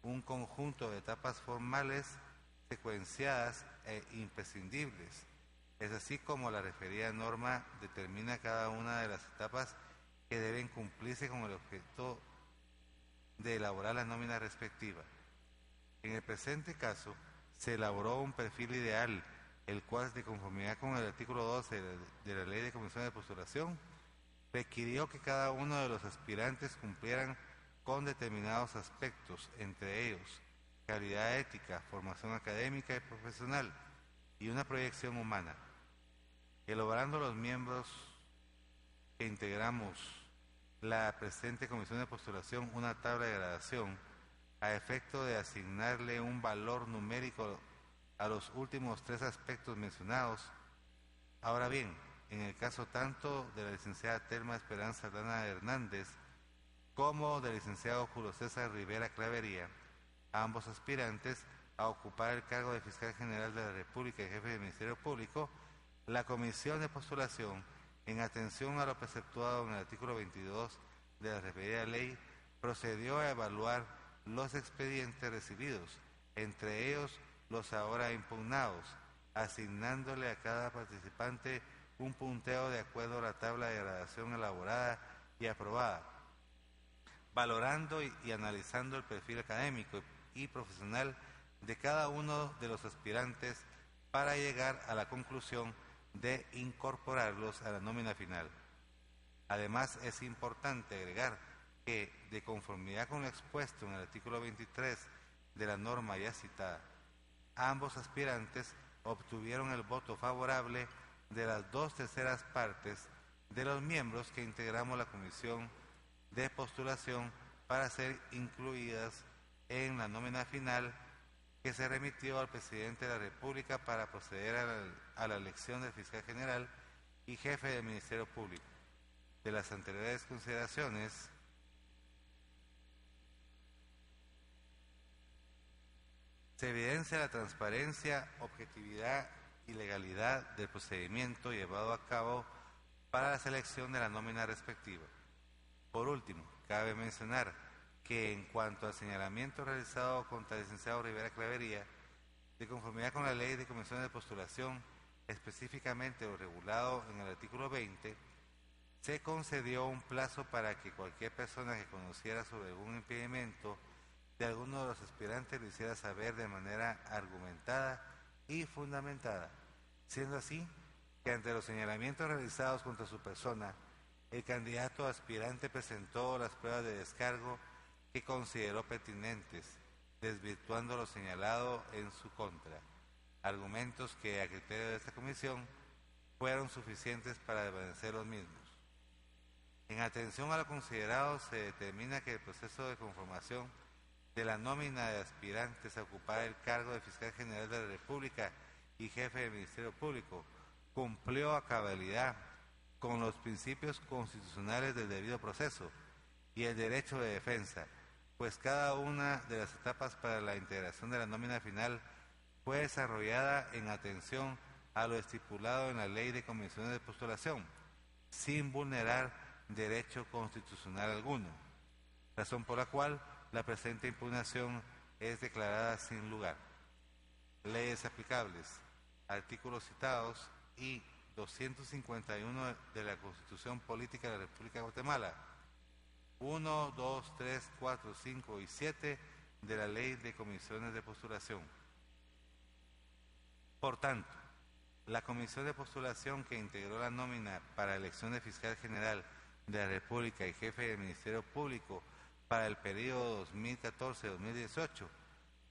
un conjunto de etapas formales secuenciadas e imprescindibles. Es así como la referida norma determina cada una de las etapas que deben cumplirse con el objeto de elaborar la nómina respectiva. En el presente caso, se elaboró un perfil ideal, el cual, de conformidad con el artículo 12 de la Ley de Comisiones de Postulación, requirió que cada uno de los aspirantes cumplieran con determinados aspectos, entre ellos calidad ética, formación académica y profesional y una proyección humana. Elaborando los miembros que integramos la presente Comisión de Postulación una tabla de gradación a efecto de asignarle un valor numérico a los últimos 3 aspectos mencionados. Ahora bien, en el caso tanto de la licenciada Telma Esperanza Aldana Hernández como del licenciado Julio César Rivera Clavería, ambos aspirantes a ocupar el cargo de Fiscal General de la República y Jefe del Ministerio Público, la Comisión de Postulación, en atención a lo preceptuado en el artículo 22 de la referida ley, procedió a evaluar los expedientes recibidos, entre ellos los ahora impugnados, asignándole a cada participante un punteo de acuerdo a la tabla de gradación elaborada y aprobada, valorando y analizando el perfil académico y profesional de cada uno de los aspirantes para llegar a la conclusión de incorporarlos a la nómina final. Además, es importante agregar que, de conformidad con lo expuesto en el artículo 23 de la norma ya citada, ambos aspirantes obtuvieron el voto favorable de las 2/3 partes de los miembros que integramos la Comisión de Postulación para ser incluidas en la nómina final que se remitió al Presidente de la República para proceder a la elección del Fiscal General y Jefe del Ministerio Público. De las anteriores consideraciones, se evidencia la transparencia, objetividad y legalidad del procedimiento llevado a cabo para la selección de la nómina respectiva. Por último, cabe mencionar que en cuanto al señalamiento realizado contra el licenciado Rivera Clavería, de conformidad con la Ley de Comisiones de Postulación, específicamente lo regulado en el artículo 20, se concedió un plazo para que cualquier persona que conociera sobre algún impedimento de alguno de los aspirantes lo hiciera saber de manera argumentada y fundamentada, siendo así que ante los señalamientos realizados contra su persona, el candidato aspirante presentó las pruebas de descargo que consideró pertinentes, desvirtuando lo señalado en su contra. argumentos que a criterio de esta comisión fueron suficientes para desvanecer los mismos. En atención a lo considerado, se determina que el proceso de conformación de la nómina de aspirantes a ocupar el cargo de Fiscal General de la República y Jefe del Ministerio Público cumplió a cabalidad con los principios constitucionales del debido proceso y el derecho de defensa, pues cada una de las etapas para la integración de la nómina final fue desarrollada en atención a lo estipulado en la Ley de Comisiones de Postulación, sin vulnerar derecho constitucional alguno, razón por la cual la presente impugnación es declarada sin lugar. Leyes aplicables, artículos citados y 251 de la Constitución Política de la República de Guatemala, 1, 2, 3, 4, 5 y 7 de la Ley de Comisiones de Postulación. Por tanto, la Comisión de Postulación que integró la nómina para elección de Fiscal General de la República y Jefe del Ministerio Público para el periodo 2014-2018,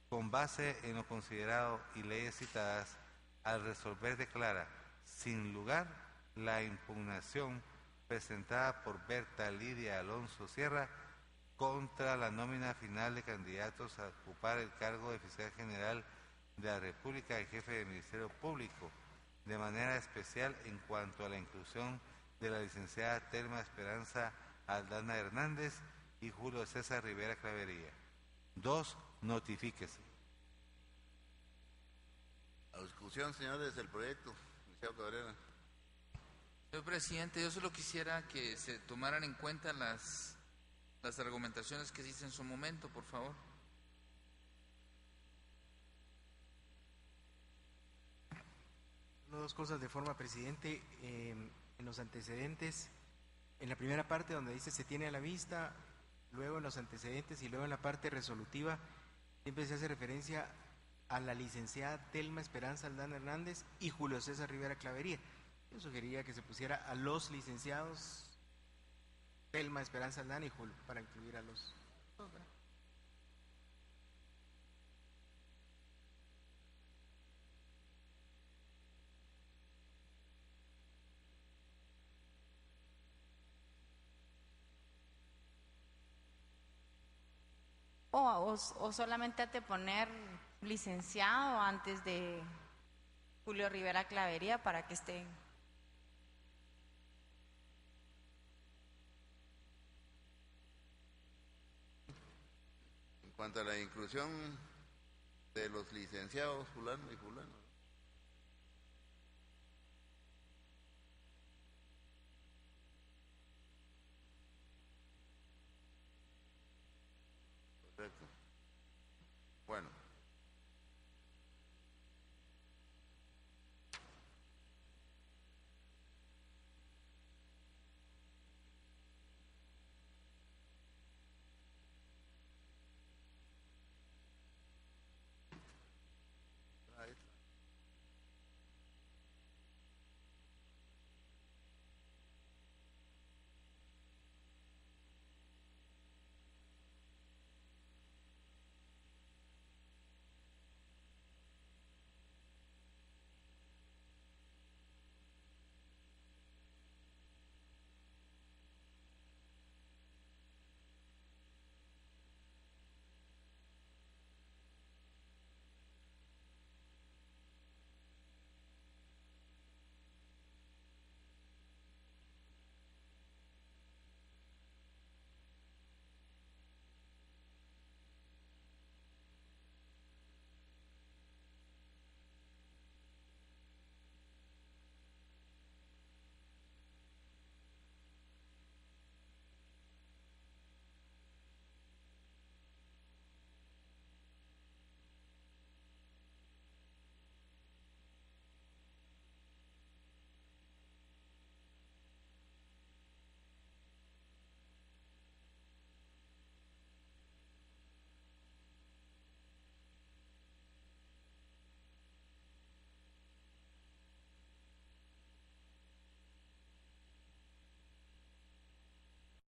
con base en lo considerado y leyes citadas, al resolver declara sin lugar la impugnación presentada por Berta Lidia Alonso Sierra contra la nómina final de candidatos a ocupar el cargo de Fiscal General de la República y Jefe del Ministerio Público, de manera especial en cuanto a la inclusión de la licenciada Telma Esperanza Aldana Hernández y Julio César Rivera Clavería. 2. Notifíquese. A discusión, señores, del proyecto. Licenciado Cabrera. Señor presidente, yo solo quisiera que se tomaran en cuenta las argumentaciones que hice en su momento, por favor. Dos cosas de forma, presidente. En los antecedentes, en la primera parte donde dice se tiene a la vista, luego en los antecedentes y luego en la parte resolutiva, siempre se hace referencia a la licenciada Telma Esperanza Aldana Hernández y Julio César Rivera Clavería. Yo sugeriría que se pusiera a los licenciados Telma Esperanza Aldana y Julio, para incluir a los dos, ¿verdad? O solamente te poner licenciado antes de Julio Rivera Clavería para que esté. En cuanto a la inclusión de los licenciados fulano y fulano,